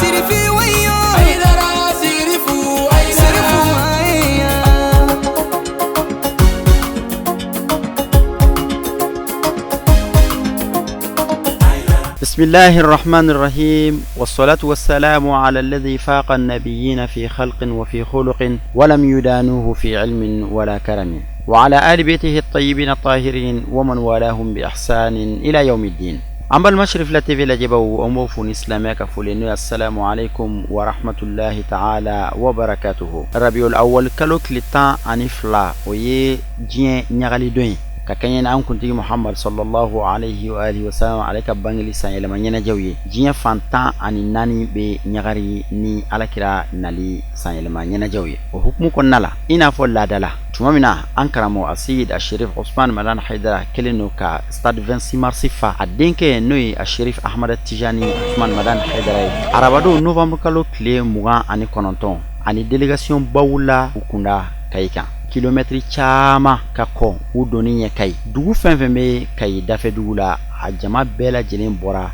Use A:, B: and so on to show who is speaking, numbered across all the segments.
A: sirifi wayo haydara sirifu
B: بسم الله الرحمن الرحيم والصلاة والسلام على الذي فاق النبيين في خلق وفي خلق ولم يدانوه في علم ولا كرم وعلى آل بيته الطيبين الطاهرين ومن والاهم بإحسان إلى يوم الدين. أما المشرف لتي لجبوا أموفون إسلامك فلنو السلام عليكم ورحمة الله تعالى وبركاته. ربيع الأول كالوك لتا أنفلا ويه جين نغالي دوين كاكاين ان كنتي محمد صلى الله عليه واله وسلم عليك بانغلي سان يلما نينا جوي جين فانتا اني ناني بي نيغاري ني على نالي سان يلما نينا جوي وحكم كون نالا انا فول لا دالا تمامنا انكرمو السيد الشريف عثمان مدان حيدر كلينو كا ستاد 26 مارس فا ادينكي نوي الشريف احمد التجاني عثمان مدان حيدر عربادو نوفمبر كالو كلي موغان اني كونونتون اني ديليغاسيون باولا وكوندا كايكا kilometri chama kako udoni nya kai dugu fenfembe kai dafe dugula a jama bela jelen bora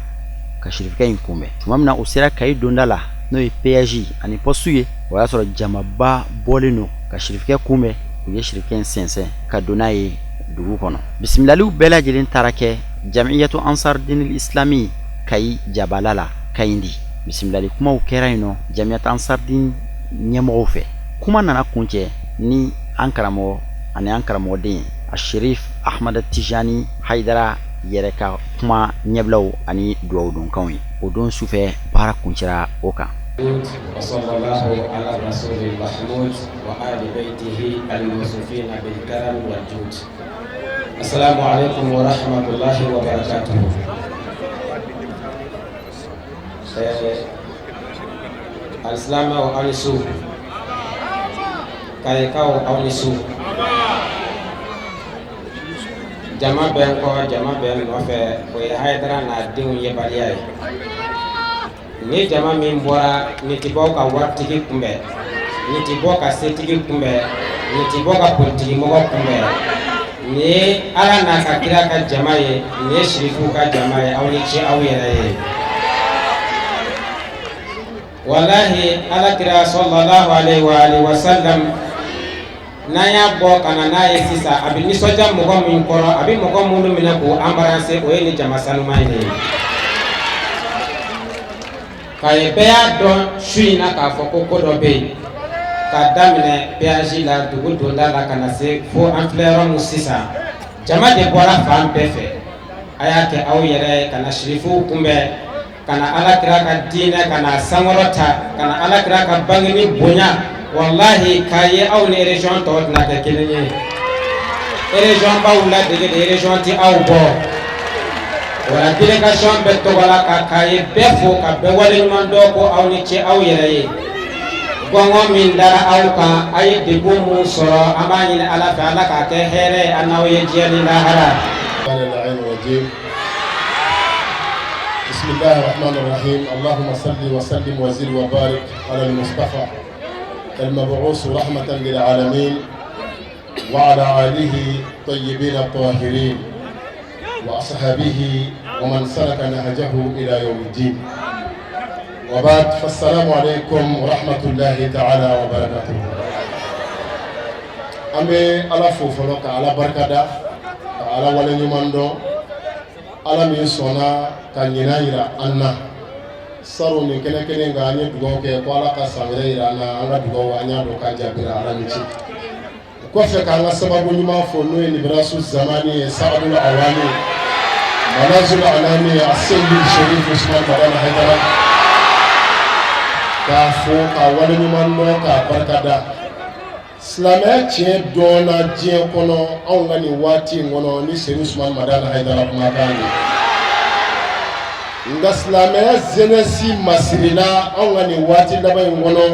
B: ka shirifika in kumbe tumamna usira kai dondala no peaji ani posuye wala soro jama ba bolino ka shirifika kumbe uye shirifika sense ka donaye dugu kono bismillahi bela jelen tarake jam'iyatu ansar dinil islami kai jabalala kaindi bismillahi kuma ukeraino jam'iyatu ansar din nyemo fe kuma nana kunje ni أنكرمو أنا أنكرمو دين الشريف أحمد التجاني حيدرا يركا كما نبلو أني دون كوي ودون سوفي بارك كنشرا أوكا.
C: وصلى الله على رسول المحمود وآل بيته الموصوفين بالكرم والجود. السلام عليكم ورحمة الله وبركاته. الإسلام وأنسو kayikaw awnisu jama ben no fe ko haydara na diw yebaliya ni jama min bora ni tiboka wartigi kumbe ni tiboka setigi kumbe ni tiboka politigi mo kumbe ni ala na ka kira ka jama ye ni shirifu ka jama ye awni ci awyere ye wallahi ala kira sallallahu alaihi wa sallam naya bo kana naye sisa abi nisoja mogo min koro abi mogo mundu mina ko embarrassé o yeni jama saluma ni kay beya don shuina ka foko ko do be ka damine peaji la dugu donda la kana se fo ampleur mu sisa jama de bora fam befe ayake aw yere kana shirifu kumbe kana ala kira ka dina kana sangorota kana ala kira ka bangini bonya wallahi kaye aw ne région to na ka kelenye région ba wala de région ti aw bo wala délégation be to wala ka kaye befo ka be wale mando ko aw ni ci aw yere gongo min dara aw ka ay de bo mu soro amani ala fa ala ka ke here anaw ye jeli la hara
D: العين الرجيم بسم الله الرحمن الرحيم اللهم صل وسلم وزد وبارك على المصطفى المبعوث رحمة للعالمين وعلى آله طيبين الطاهرين وأصحابه ومن سلك نهجه إلى يوم الدين وبعد فالسلام عليكم ورحمة الله تعالى وبركاته أمي على فوفلوك على بركة على ولن يمندو على ميسونا كان ينايرا أنا saro min kene nga anye dugo ke ko ala ka sangre ira na ala dugo anya do ka jabira ala michi ko fe ka nga sababu nyuma fo no ni brasu zamani sa'adul awani manazul alami as-sayyid sharif usman madan haydara ka fo ka wala nyuma no ka barkada slame che dona je kono awngani wati ngono ni sharif usman madan haydara kuma kani nga silamɛya jeunesse masirila anw ka nin waati laban in kɔnɔ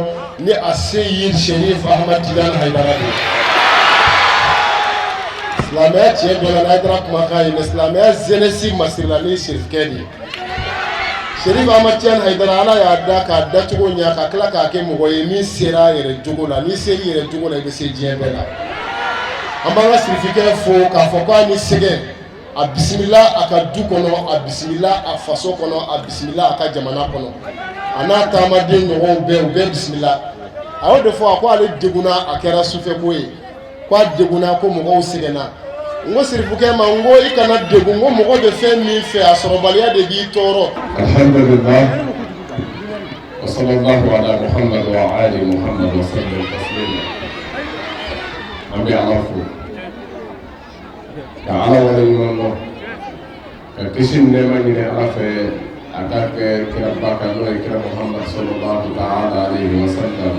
D: ni a Seyid Sherif Ahmad Tidiane Haidara de silamɛya tiɲɛ dɔ la n'a ye taara kumakan ye silamɛya jeunesse masirila ni Sherifkɛ de Sherif Ahmad Tidiane Haidara ala y'a da k'a dacogo ɲa ka tila k'a kɛ mɔgɔ ye min sera a yɛrɛ jogo la n'i sera i yɛrɛ jogo la i bɛ se diɲɛ bɛɛ la an b'an ka Sherifkɛ fo k'a fɔ k'a ni sɛgɛn a bisimila a ka du kɔnɔ a bisimila a faso kɔnɔ a bisimila a ka jamana kɔnɔ ana taama den ɲɔgɔnw bɛɛ u bɛɛ bisimila a y'o de fɔ a ko ale deguna a kɛra sufɛko ye ko a deguna ko mɔgɔw sɛgɛnna n ko sirifukɛ ma n ko i kana degun n ko mɔgɔ bɛ fɛn min fɛ a sɔrɔbaliya de b'i tɔɔrɔ.
E: alhamdulillah wa sallallahu ala muhammad wa ali muhammad wa sallam taslima. an bɛ ala fo ka ala waleɲuman dɔn ka kisi ni nɛɛma ɲini ala fɛ a ka kɛ kira ba kan n'o ye kira muhammad sallallahu ta'ala alayhi wa sallam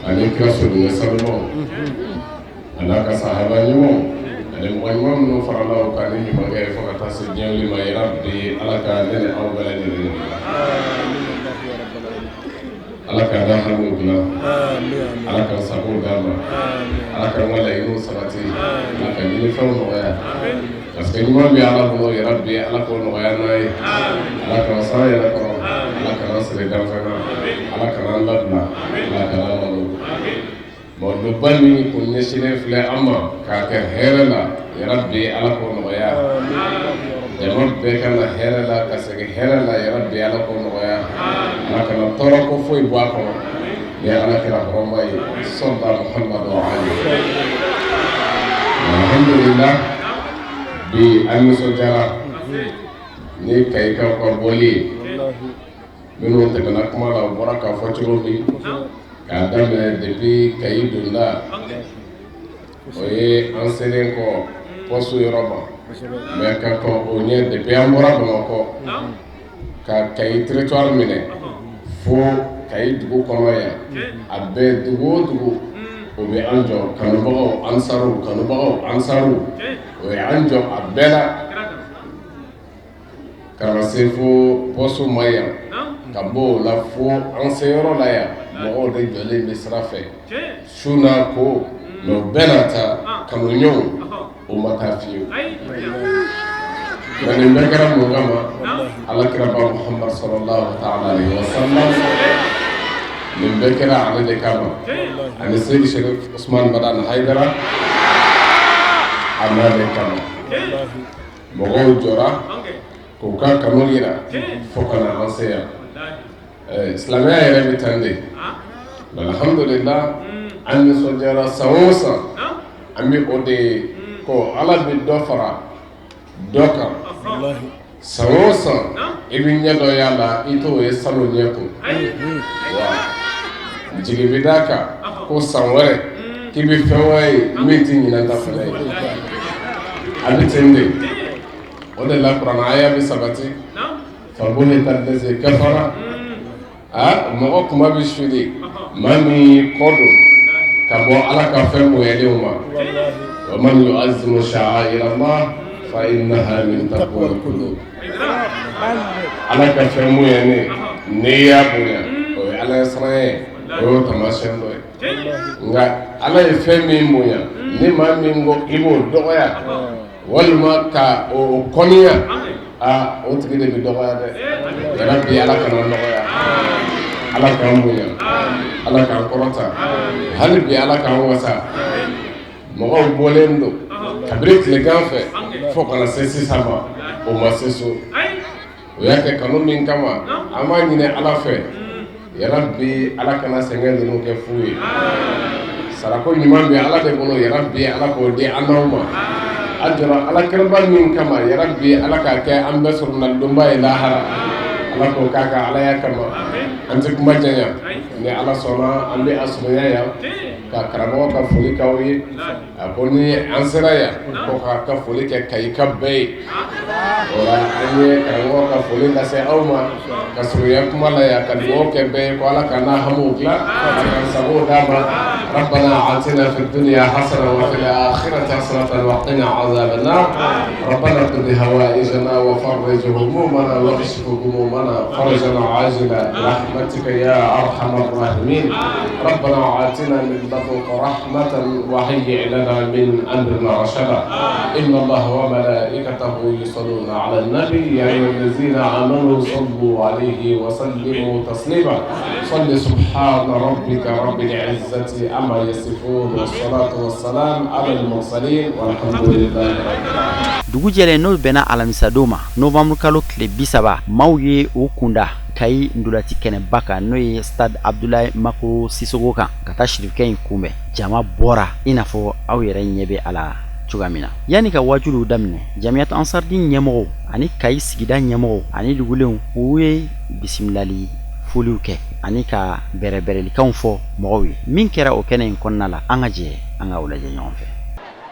E: ani kira sodenw sanumaw ana ka sahaba ɲumanw ani mɔgɔ ɲuman minnu farala o kan ni ɲumankɛ ye fo ka taa se diɲɛ wuli ma ya rabbi ala ka ne ni aw bɛɛ lajɛlen ala ka da hamiw dilan ala ka sago d'a ma ala ka n ka laɲiniw sabati ala ka ɲinifɛnw nɔgɔya parce que ɲuman bɛ ala bolo ya rabbi ala k'o nɔgɔya n'a ye ala ka n san yɛrɛ kɔrɔ ala ka n siri danfɛn na ala ka n labila ala ka n lamalo mɔdɔba min kun ɲɛsinnen filɛ an ma k'a kɛ hɛrɛ la ya rabbi ala k'o nɔgɔya jama bɛɛ ka na hɛrɛ la ka segin hɛrɛ la ya rabbi ala k'o nɔgɔya ala kana tɔɔrɔ ko foyi bɔ a kɔnɔ ni ala kɛra hɔrɔnba ye sɔnba muhammad wa ali alhamdulillah bi an nisɔndiyara ni kayikaw ka bɔli ye minnu tɛmɛna kuma la u bɔra k'a fɔ cogo min k'a daminɛ depuis kayi donda o ye an selen kɔ pɔsu yɔrɔ ma mais ka kɔn o ɲɛ depuis an bɔra bamakɔ ka kayi territoire minɛ fo kayi dugu kɔnɔ yan a bɛɛ dugu o dugu o bɛ an jɔ kanubagaw ansaru o ye an jɔ a bɛɛ la ka na se fo pɔsu ma yan ka bɔ o la fo an se yɔrɔ la yan mɔgɔw de jɔlen bɛ sira fɛ su n'a ko mais o bɛɛ n'a ta kanuɲɔgɔnw o ma taa fiyewu nka nin bɛɛ kɛra mun kama alakiraba muhammad sallallahu ta'ala alayhi wa sallam nin bɛɛ kɛra ale de kama ani seydi sherif usman badan haidara a n'ale kama mɔgɔw jɔra k'u ka kanu yira fo ka na an se yan silamɛya yɛrɛ bɛ tan de alhamdulillah an nisɔndiyara san o san an bɛ o de ko ala bɛ dɔ fara dɔ kan san o san i bɛ ɲɛ dɔ y'a la i t'o ye salo ɲɛ kun wa jigi bɛ d'a kan ko san wɛrɛ k'i bɛ fɛn wɛrɛ ye min tɛ ɲinata fana ye a bɛ ten de o de la kuranɛ aya bɛ sabati fabuhita allazi kafara mɔgɔ kuma bɛ suli maa min kɔ don ka bɔ ala ka fɛn bonyalenw ma wa man yu'azzimu sha'aira Allah fa innaha min taqwa al-qulub ala ka fɛn bonyanen n'i y'a bonya o ye ala ye siran ye o y'o taamasiyɛn dɔ ye nka ala ye fɛn min bonya ni maa min ko i b'o dɔgɔya walima ka o kɔniya o tigi de bɛ dɔgɔya dɛ yɛrɛ bi ala kana nɔgɔya ala k'an bonya ala k'an kɔrɔta hali bi ala k'an wasa mɔgɔw bɔlen don kabiri tilegan fɛ fo kana se sisan ma o ma se so o y'a kɛ kanu min kama an b'a ɲini ala fɛ yɛrɛ bi ala kana sɛgɛn ninnu kɛ fu ye sarako ɲuman bɛ ala de bolo yɛrɛ bi ala k'o di an n'aw ma a jɔra ala kɛrɛba min kama yɛrɛ bi ala k'a kɛ an bɛɛ sɔrɔ nalidonba ye lahara ala k'o k'a ka alaya kama an tɛ kuma janya ni ala sɔnna an bɛ a surunya yan ka karamɔgɔ ka foli k'aw ye a ko ni an sera yan ko k'a ka foli kɛ kayika bɛɛ ye o la an ye karamɔgɔ ka foli lase aw ma ka surunya kuma la yan ka dugawu kɛ bɛɛ ye ko ala ka n'a hamuw dilan ala ka sago d'a ma ربنا آتنا في الدنيا حسنة وفي الآخرة حسنة وقنا عذاب النار ربنا اقض هوائجنا وفرج همومنا واكشف همومنا فرجنا عاجلا برحمتك يا أرحم الراحمين ربنا آتنا من لدنك رحمة وهيئ لنا من أمرنا رشدا إن الله وملائكته يصلون على النبي يا أيها الذين آمنوا صلوا عليه وسلموا تسليما صل سبحان ربك رب العزة عما يصفون والصلاة والسلام على المرسلين والحمد لله رب العالمين.
B: dugu jɛlen n'o bɛnna alamisa don ma novembre kalo tile 30 maaw ye o kunda Kayi ndulati kɛnɛ baka n'o ye stade Abdoulaye Mako Sissoco kan ka taa Chérif in kunbɛn jama bɔra i n'a fɔ aw yɛrɛ ɲɛ bɛ a la cogoya min na. Yani ka wajuliw daminɛ Jamiyat Ansardine ɲɛmɔgɔw ani Kayi sigida ɲɛmɔgɔw ani dugulenw u ye bisimilali foliw kɛ ani ka bɛrɛbɛrɛlikanw fɔ mɔgɔw ye. Min kɛra o kɛnɛ in kɔnɔna la an ka jɛ an ka o lajɛ ɲɔgɔn fɛ.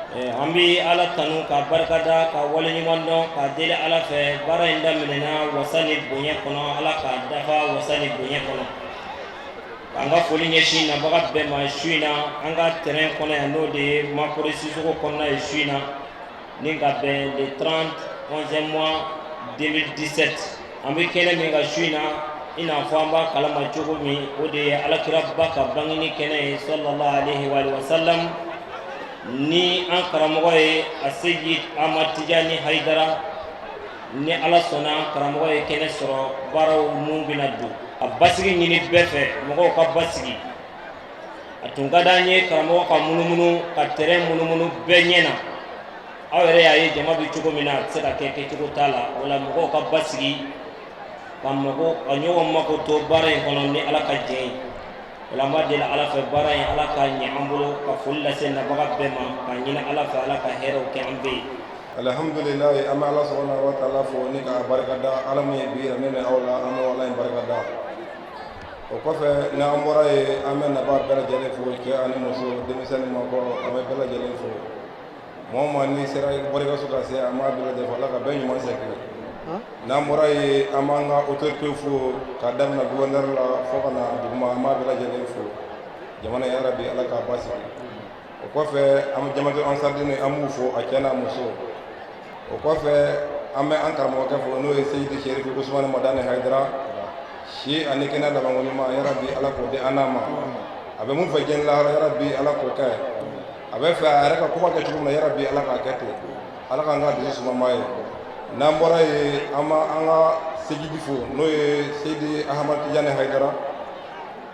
F: An bɛ Ala tanu ka barikada ka waleɲuman dɔn ka deli Ala fɛ baara in daminɛna wasa ni bonya kɔnɔ Ala k'a dafa wasa ni bonya kɔnɔ. K'an ka foli ɲɛsin nabaga bɛɛ ma su in na an ka terrain kɔnɔ yan n'o de ye Makɔrɔ Sissoco kɔnɔna ye su in na ni ka bɛn le 30 11e mois 2017 an bɛ kɛnɛ min ka su in na i n'a fɔ an b'a kalama cogo min o de ye Alakira ba ka bangeni kɛnɛ ye sallallahu alaihi wa sallam ni an karamɔgɔ ye a Seyid Ahmad Tijani Haidara ni Ala sɔnna karamɔgɔ ye kɛnɛ sɔrɔ baaraw mun bɛna don a basigi ɲini bɛɛ fɛ mɔgɔw ka basigi a tun ka d'an ye karamɔgɔ ka munumunu ka terrain munumunu bɛɛ ɲɛ na aw yɛrɛ y'a ye jama bɛ cogo min na a tɛ se ka kɛ kɛcogo t'a la o la mɔgɔw ka basigi ka ɲɔgɔn mako to baara in kɔnɔ ni Ala ka jɛ ye. Ola an b'a deli Ala fɛ baara in Ala ka ɲɛ an bolo ka foli lase nabaga bɛɛ ma ka ɲini Ala fɛ Ala ka hɛrɛw kɛ an bɛɛ ye.
G: Alhamdulilayi an bɛ Ala subahanahu wa taala fo ni ka barikada Ala min ye bi yira ne ni aw la an bɛ Ala in barikada. O kɔfɛ n'an bɔra yen an bɛ nabaga bɛɛ lajɛlen fo cɛ ani muso denmisɛnnin ni maakɔrɔ an bɛ bɛɛ lajɛlen fo. Maa o maa ni sera barikaso ka se an b'a bɛɛ lajɛlen fo Ala ka bɛɛ ɲuman segin. N'an bɔra yen an b'an ka autorité fo k'a daminɛ gouverneur la fo ka na duguma an b'a bɛɛ lajɛlen fo jamana ya rabi Ala k'a basigi. O kɔfɛ an bɛ Jamiyat Ansardine an b'u fo a cɛ n'a muso. O kɔfɛ an bɛ an karamɔgɔkɛ fo n'o ye Seyidi Chérif Ousmane Madani Haidara si ani kɛnɛ labanko ɲuman ya rabi Ala k'o di an n'a ma. A bɛ mun fɛ diɲɛ lahara ya rabi Ala k'o kɛ. A bɛ fɛ a yɛrɛ ka ko kɛ cogo min na ya rabi Ala k'a kɛ ten. Ala k'an ka dusu suma maa ye. N'an bɔra yen an ka Seyidi fo n'o ye Seyidi Ahmad Tijani Haidara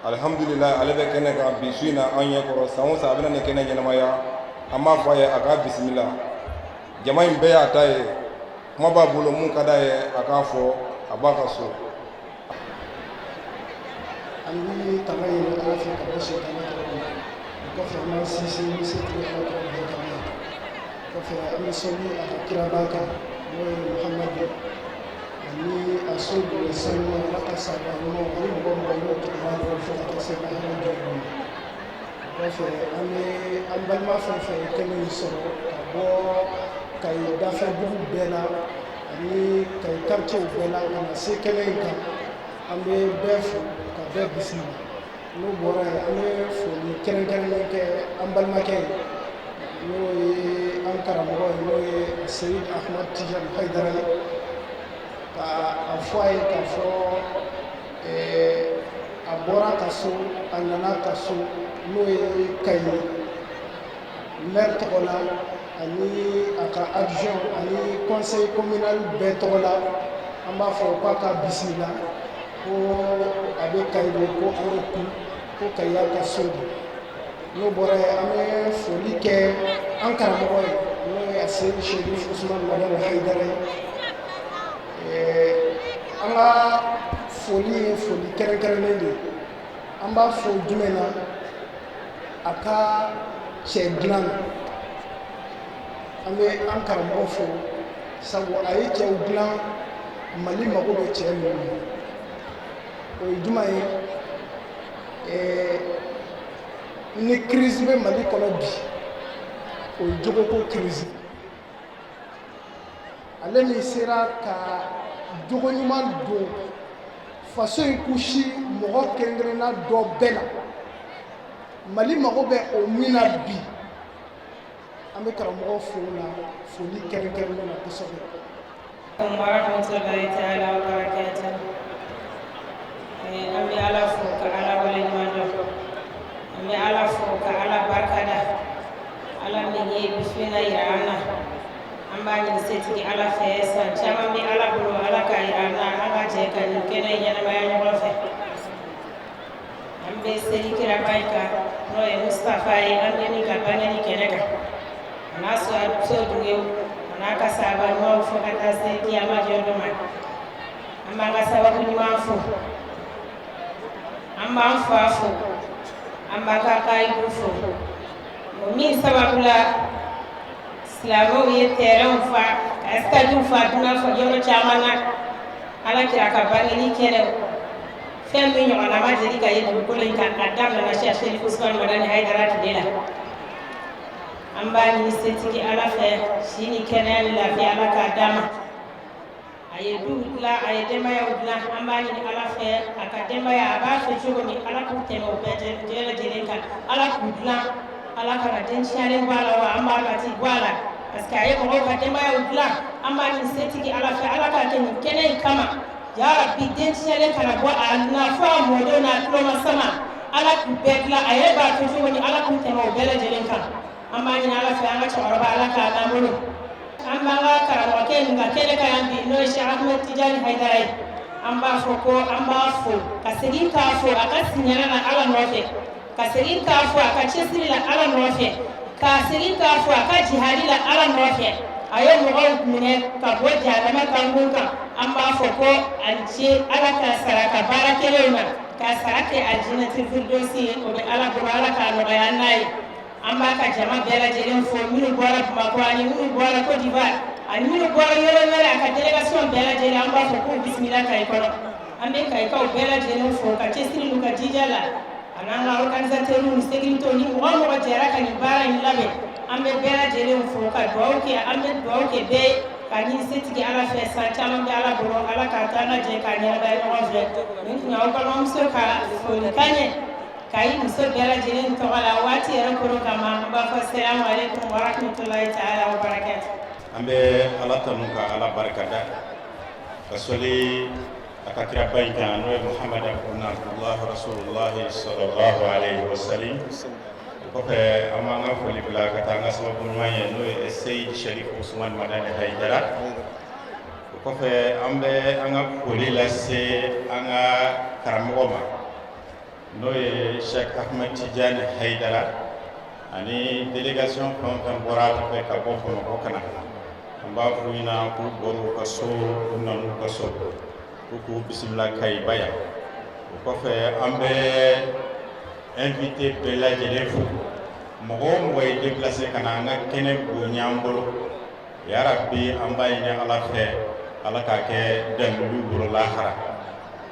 G: alhamdulilayi ale bɛ kɛnɛ kan bi su in na an ɲɛkɔrɔ san o san a bɛna nin kɛnɛ ɲɛnamaya an b'a fɔ a ye a k'a bisimila jama in bɛɛ y'a ta ye kuma b'a bolo mun ka d'a ye a k'a fɔ a b'a ka so.
H: An bɛ tanga ɲini Ala fɛ ka bɔ sitana tɔɔrɔ ma o kɔfɛ an b'an sinsin misiri Ala tɔgɔ barika la o kɔfɛ an bɛ sɔli a ka kira b'a kan n'o ye Muhamadu ani a so bolo sanu Ala ka saba ɲuman ani mɔgɔ n'o tɔgɔ b'a fɔ ka taa se ka hɛrɛ jɔ o kɔfɛ an bɛ an balima fɛn fɛn ye kɛnɛ in sɔrɔ ka bɔ Kayi dafɛdugu bɛɛ la ani Kayi quartier bɛɛ la ka na se kɛnɛ in kan an bɛ bɛɛ fo ka bɛɛ bisimila n'o bɔra yen an bɛ foli kɛrɛnkɛrɛnnen kɛ an balimakɛ ye n'o ye an karamɔgɔ ye n'o ye Seyid Ahmad Tijani Haidara ye k'a fɔ a ye k'a fɔ a bɔra ka so a nana ka so n'o ye Kayi maire tɔgɔ la ani a ka adjoint ani conseil communal bɛɛ tɔgɔ la an b'a fɔ k'a ka bisimila ko a bɛ Kayi de ko an bɛ kun ko Kayi y'a ka so de n'o bɔra yen an bɛ foli kɛ an karamɔgɔ ye n'o ye a Seyid Chérif Ousmane Madani Haidara ye an ka foli ye foli kɛrɛnkɛrɛnnen de an b'a fɔ jumɛn na a ka cɛ dilan na an bɛ an karamɔgɔ fo sabu a ye cɛw dilan Mali mago bɛ cɛ minnu na o ye jumɛn ye ni crise bɛ Mali kɔnɔ bi o ye jogoko crise ale min sera ka jogo ɲuman don faso in kusi mɔgɔ kɛrɛnkɛrɛnna dɔ bɛɛ la Mali mago bɛ o min na bi an bɛ karamɔgɔ fo la foli kɛrɛnkɛrɛnnen na kosɛbɛ.
I: warahmatullahi taala wabarakatuh. An bɛ Ala fo ka Ala waleɲuman dɔn an bɛ Ala fo ka Ala barikada Ala min ye bismillah yira an na an b'a ɲini setigi Ala fɛ san caman bɛ Ala bolo Ala ka yira an na an ka jɛ ka nin kɛnɛ ɲɛnamaya ɲɔgɔn fɛ an bɛ seli kiraba in kan n'o ye Mustafa ye an bɛ nin ka bangeni kɛnɛ kan a n'a so dugew a n'a ka sahaba ɲumanw fo ka taa se kiyama jɔdon ma an b'an ka sababu ɲuman fo an b'an fa fo an b'an ka kayidu fo o min sababu la silamɛw ye terrainw fa ka estadiw fa dunan fɔ yɔrɔ caman na ala kira ka bangeli kɛnɛ fɛn min ɲɔgɔnna ma deli ka ye dugukolo in kan a daminɛna Cheikh Sherif Ousmane Madani Haidara tile la an b'a ɲini setigi ala fɛ si ni kɛnɛya ni lafiya ala k'a d'a ma a ye duw dilan a ye denbayaw dilan an b'a ɲini ala fɛ a ka denbaya a b'a fɛ cogo min ala k'u tɛmɛ o bɛɛ lajɛlen kan ala k'u dilan ala kana den tiɲɛlen bɔ a la wa an b'a bati bɔ a la parce que a ye mɔgɔw ka denbayaw dilan an b'a ɲini setigi ala fɛ ala k'a kɛ nin kɛnɛ in kama ya rabbi den tiɲɛlen kana bɔ a na fɔ a mɔdenw n'a tuloma sama ala k'u bɛɛ dilan a yɛrɛ b'a fɛ cogo min ala k'u tɛmɛ o bɛɛ lajɛlen kan an b'a ɲini ala fɛ an ka cɛkɔrɔba ala k'a d'an bolo an b'an ka karamɔgɔkɛ nin ka kɛnɛ kan yan bi n'o ye Cheikh Ahmed Tidiane Haidara ye an b'a fɔ ko an b'a fo ka segin k'a fo a ka siɲɛna na ala nɔfɛ ka segin k'a fo a ka cɛsiri la ala nɔfɛ ka segin k'a fo a ka jihadi la ala nɔfɛ a ye mɔgɔw minɛ ka bɔ jahanama kankun kan an b'a fɔ ko a ce ala ka sara ka baara kɛlenw na ka sara kɛ aljinɛti firdausi ye o bɛ ala bolo ala k'a nɔgɔya n'a ye an b'a ka jama bɛɛ lajɛlen fo minnu bɔra Bamakɔ ani minnu bɔra Côte d'Ivoire ani minnu bɔra yɔrɔ wɛrɛ a ka délégation bɛɛ lajɛlen an b'a fɔ k'u bisimila kayi kɔnɔ an bɛ kayikaw bɛɛ lajɛlen fo ka cɛsiri n'u ka jija la a n'an ka organisateurs ni sécurité ni mɔgɔ o mɔgɔ jɛra ka nin baara in labɛn an bɛ bɛɛ lajɛlen fo ka dugawu kɛ an bɛ dugawu kɛ bɛɛ ka ɲini setigi ala fɛ san caman bɛ ala bolo ala k'a to an ka jɛ k'a ɲɛnabɔ ɲɔgɔn fɛ nin tun y'aw balimamuso ka folikan ye kayi muso bɛɛ lajɛlen tɔgɔ la waati yɛrɛ koro kama an b'a fɔ salamu aleykum wa rahmatulahi taala wa barakatu
J: an bɛ ala tanu ka ala barikada ka sɔli a ka kira ba in kan n'o ye Muhammad abdullahi rasulullahi sallallahu alayhi wa sallam o kɔfɛ an b'an ka foli bila ka taa an ka sababu ɲuman ye n'o ye Seyid Sherif Ousmane Madani Haidara o kɔfɛ an bɛ an ka foli lase an ka karamɔgɔ ma n'o ye Cheikh Ahmed Tidiane Haidara ani délégation fɛn o fɛn bɔra a fɛ ka bɔ Bamakɔ ka na an b'a f'u ɲɛna k'u bɔr'u ka so u nan'u ka so k'u bisimila Kayiba yan o kɔfɛ an bɛ invité bɛɛ lajɛlen fo mɔgɔ o mɔgɔ ye déplacé ka na an ka kɛnɛ bonya an bolo yarabi an b'a ɲini ala fɛ ala k'a kɛ dɛmɛlu bolo lahara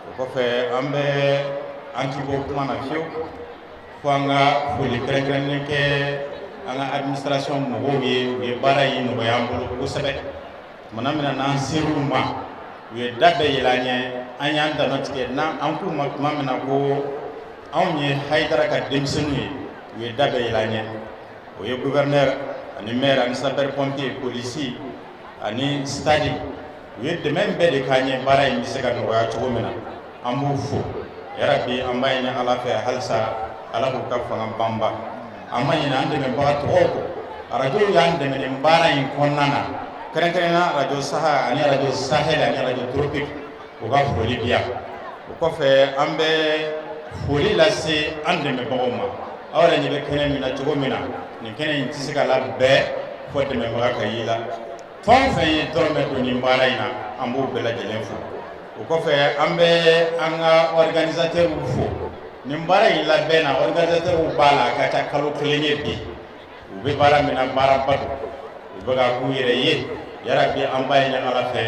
J: o kɔfɛ an bɛ an ti bɔ kuma na fiyewu fo an ka foli kɛrɛnkɛrɛnnen kɛ an ka administration mɔgɔw ye u ye baara in nɔgɔya an bolo kosɛbɛ tumana min na n'an ser'u ma u ye da bɛɛ yɛlɛ an ɲɛ an y'an danɔ tigɛ n'an k'u ma tuma min na ko anw ye Haidara ka denmisɛnninw ye u ye da bɛɛ yɛlɛ an ɲɛ o ye gouverneur ani maire ani sapeur pompier polisi ani stade u ye dɛmɛ bɛɛ de k'an ɲɛ baara in bɛ se ka nɔgɔya cogo min na an b'u fo yarabi an b'a ɲini ala fɛ halisa ala k'u ka fanga banba an b'a ɲini an dɛmɛbaga tɔgɔw kɔ arajow y'an dɛmɛ nin baara in kɔnɔna na kɛrɛnkɛrɛnnenya arajo saha ani arajo sahel ani arajo tropique u ka foli bi yan o kɔfɛ an bɛ foli lase an dɛmɛbagaw ma aw yɛrɛ ɲɛ bɛ kɛnɛ min na cogo min na nin kɛnɛ in tɛ se ka labɛn fo dɛmɛbaga ka y'i la fɛn o fɛn ye dɔrɔmɛ don nin baara in na an b'u bɛɛ lajɛlen fo o kɔfɛ an bɛ an ka organisateurs fo nin baara in labɛn na organisateurs b'a la a ka ca kalo kelen ye bi u bɛ baara min na baaraba don u bɛ ka k'u yɛrɛ ye yarabi an b'a ɲini ala fɛ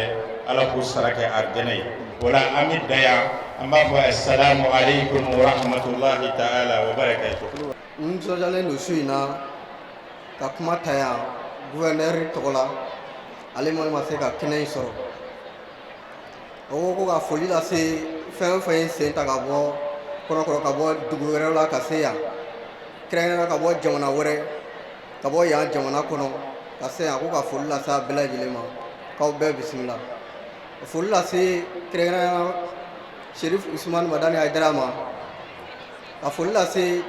J: ala k'u sara kɛ arijɛnɛ ye o la an bɛ da yan an b'a fɔ assalamu aleykum wa rahmatulahi ta'ala wa barakatuh.
K: n nisɔndiyalen don su in na ka kuma ta yan gouverneur tɔgɔ la ale ma se ka kɛnɛ in sɔrɔ o ko ka foli lase fɛn o fɛn ye sen ta ka bɔ kɔrɔkɔrɔ ka bɔ dugu wɛrɛw la ka se yan kɛrɛnkɛrɛnnenya ka bɔ jamana wɛrɛ ka bɔ yan jamana kɔnɔ ka se yan ko ka foli lase a bɛɛ lajɛlen ma k'aw bɛɛ bisimila foli lase kɛrɛnkɛrɛnnenya Sherif Ousmane Madani Haidara ma ka foli lase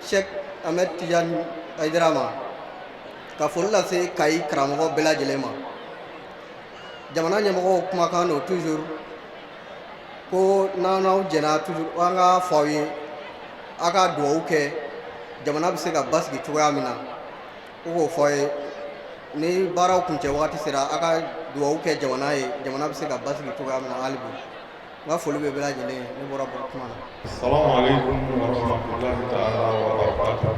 K: Cheikh Ahmed Tidiane Haidara ma ka foli lase Kayi karamɔgɔ bɛɛ lajɛlen ma jamana ɲɛmɔgɔw kumakan don toujours ko n'aw jɛna toujours an ka fɔ aw ye a ka dugawu kɛ jamana bɛ se ka basigi cogoya min na ko k'o fɔ ye ni baaraw kuncɛ wagati sera a ka dugawu kɛ jamana ye jamana bɛ se ka basigi cogoya min na hali bi nga foli bɛ bɛɛ lajɛlen ne bɔra bɔ kuma na.
L: Assalamu alaikum warahmatullahi ta'ala wabarakatuh.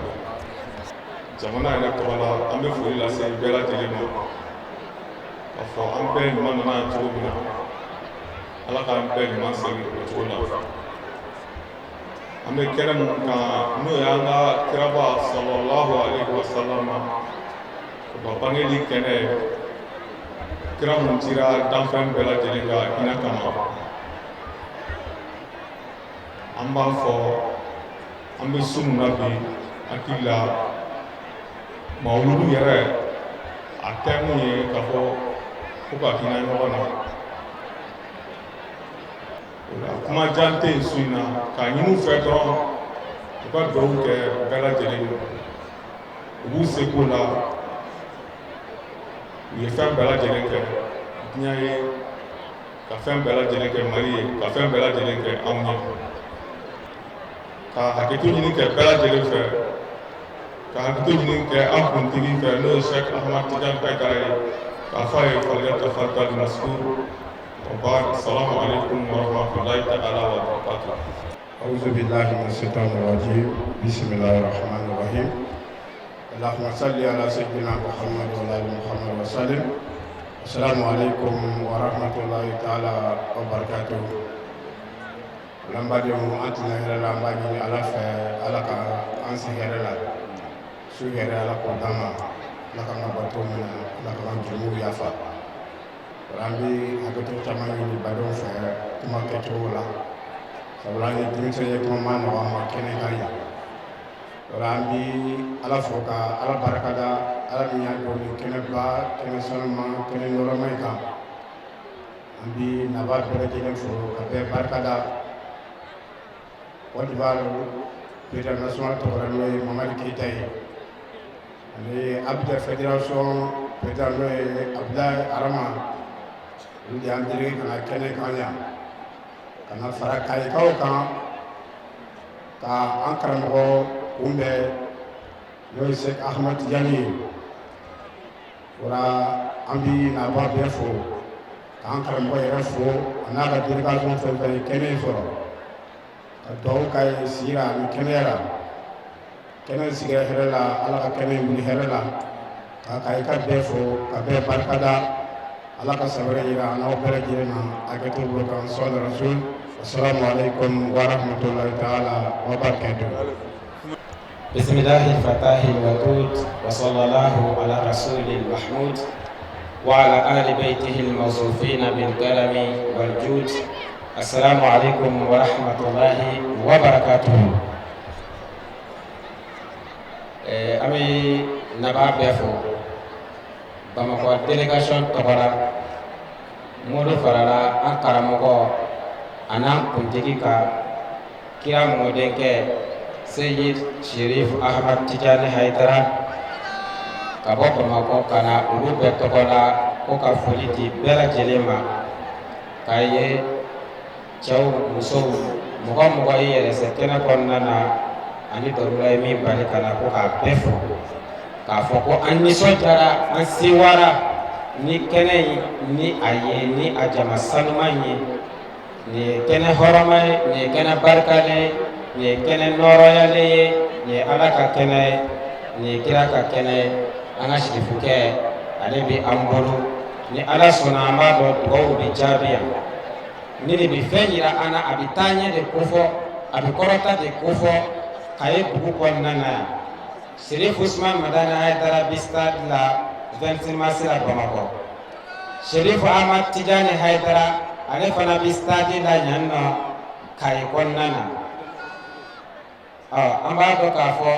L: Jamana yɛrɛ tɔgɔ la an bɛ foli lase bɛɛ lajɛlen ma k'a fɔ an bɛɛ ɲuman nana yan cogo min na Ala k'an bɛɛ ɲuman segin o cogo la. An bɛ kɛnɛ min kan n'o y'an ka kiraba sallallahu alaihi wa sallam o ka bangeli kɛnɛ ye kira mun dira danfɛn bɛɛ lajɛlen ka hinɛ kama. An b'a fɔ an bɛ su min na bi hakili la mawuludu yɛrɛ a tɛ mun ye k'a fɔ ko ka hinɛ ɲɔgɔn na. Kuma jan tɛ yen su in na k'a ɲini u fɛ dɔrɔn u ka dugawu kɛ bɛɛ lajɛlen ye. U b'u seko la u ye fɛn bɛɛ lajɛlen kɛ diɲɛ ye ka fɛn bɛɛ lajɛlen kɛ Mali ye ka fɛn bɛɛ lajɛlen kɛ anw ye. Ka hakɛto ɲini kɛ bɛɛ lajɛlen fɛ ka hakɛto ɲini kɛ an kuntigi fɛ n'o ye Sheikh Ahmad Tidiane Haidara ye k'a fɔ a ye falyatafaddal mashkur. وبعد السلام عليكم ورحمة الله تعالى وبركاته.
M: أعوذ بالله من الشيطان الرجيم بسم الله الرحمن الرحيم. اللهم صل على سيدنا محمد وعلى آل محمد وسلم. السلام عليكم ورحمة الله تعالى وبركاته. Lambadi mu antina hera lambadi ala fe ala ka ansi hera la su hera ala ko dama la ka ngabato mina la ka ngimu yafa. Rambi hakatu tamani ni badon fe kuma keto la sabulani dimse ye kuma mano ma kene kaya. Rambi ala foka ala barakada ala miya do ni kene ba kene salma kene norama ka. Ambi nabat bere kene fo abe barakada Côte d'Ivoire président national tɔgɔla Mamadi Keita ye ani Abidjan fédération président n'o ye Abdoulaye Arama olu de y'an délégué ka na kɛnɛ kan yan ka na fara kayikaw kan ka an karamɔgɔ kunbɛn n'o ye Sheikh Ahmad Tidiane ye o la an bɛ nabaa bɛɛ fo k'an karamɔgɔ yɛrɛ fo a n'a ka délégation fɛn fɛn ye kɛnɛ in sɔrɔ. Dɔw ka ye sigira ani kɛnɛya la kɛnɛ sigira hɛrɛ la ala ka kɛnɛ wuli hɛrɛ la ka ka bɛɛ fo ka bɛɛ barikada ala ka sabara yira n'aw bɛɛ lajɛlen na a kɛ to bolo kan sɔli rasul assalamu alaikum wa rahmatullahi ta'ala wa barakatuh.
C: Bismillahil fatahil wadud wa sallallahu ala rasulil mahmud wa ala ali baytihil mawsufina bil karami wal jud. Assalamu alaikum wa rahmatullahi wa barakatuh. Ami naba bɛɛ fo Bamakɔ délégation tɔgɔla Modu farala an karamɔgɔ a n'an kuntigi ka kira mɔdenkɛ Seyid Sherif Ahmad Tidiane Haidara ka bɔ Bamakɔ ka na olu bɛɛ tɔgɔla ko ka foli di bɛɛ lajɛlen ma k'a ye cɛw musow mɔgɔ mɔgɔ i yɛrɛ sɛ kɛnɛ kɔnɔna na ani darura ye min bali ka na ko k'a bɛɛ fo k'a fɔ ko an nisɔndiyara an sewara ni kɛnɛ in ni a ye ni a jama sanuman ye nin ye kɛnɛ hɔrɔma ye nin ye kɛnɛ barikalen ye nin ye kɛnɛ nɔɔrɔyalen ye nin ye ala ka kɛnɛ ye nin ye kira ka kɛnɛ ye an ka sirifukɛ ale bɛ an bolo ni ala sɔnna an b'a dɔn dugawu bɛ jaabi yan. Ni de bɛ fɛn yira an na a bɛ taa ɲɛ de kofɔ a bɛ kɔrɔta de kofɔ k'a ye dugu kɔnɔna na yan Sherif Usman Madani Haidara bi stade la 26 mars la Bamakɔ Sherif Ahmad Tidiane Haidara ale fana bi stade la yan nɔ Kayi kɔnɔna na an b'a dɔn k'a fɔ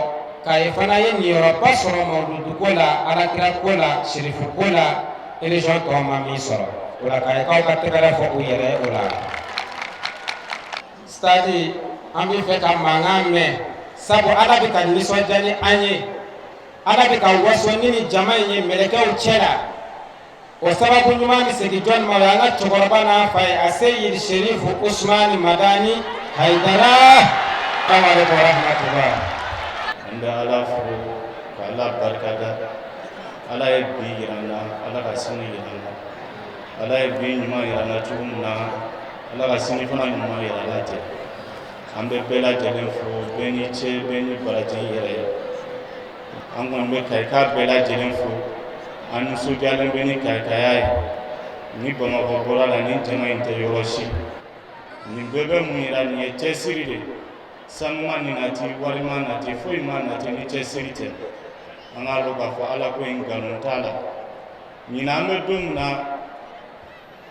C: Kayi fana ye niyɔrɔba sɔrɔ mawuludu ko la alakira ko la Sherifu ko la région tɔw ma min sɔrɔ. O la Kayikaw ka tɛgɛrɛ fɔ u yɛrɛ o la. Stade an bɛ fɛ ka mankan mɛn sabu ala bɛ ka nisɔndiya ni an ye ala bɛ ka waso ni nin jama in ye mɛlɛkɛw cɛ la o sababu ɲuman bɛ segin jɔn ma o y'an ka cɛkɔrɔba n'a fa ye a Seyid Sherif Usman Madani Haidara. Assalamu alaikum wa rahmatullah.
J: An bɛ ala fo ka ala barikada ala ye bi yira an na ala ka sini yira an na ala ye bi ɲuman yira an na cogo min na ala ka sini fana ɲuman yira la tɛ an bɛ bɛɛ lajɛlen fo bɛɛ ni cɛ bɛɛ ni baraji yɛrɛ ye an kɔni bɛ kayika bɛɛ lajɛlen fo an nisɔndiyalen bɛ ni kayikaya ye ni bamakɔ bɔra la ni jama in tɛ yɔrɔ si nin bɛɛ bɛ mun yira nin ye cɛsiri de sanu ma nin nati wari ma nati foyi ma nati ni cɛsiri tɛ an k'a dɔn k'a fɔ ala ko in nkalon t'a la ɲinan an bɛ don min na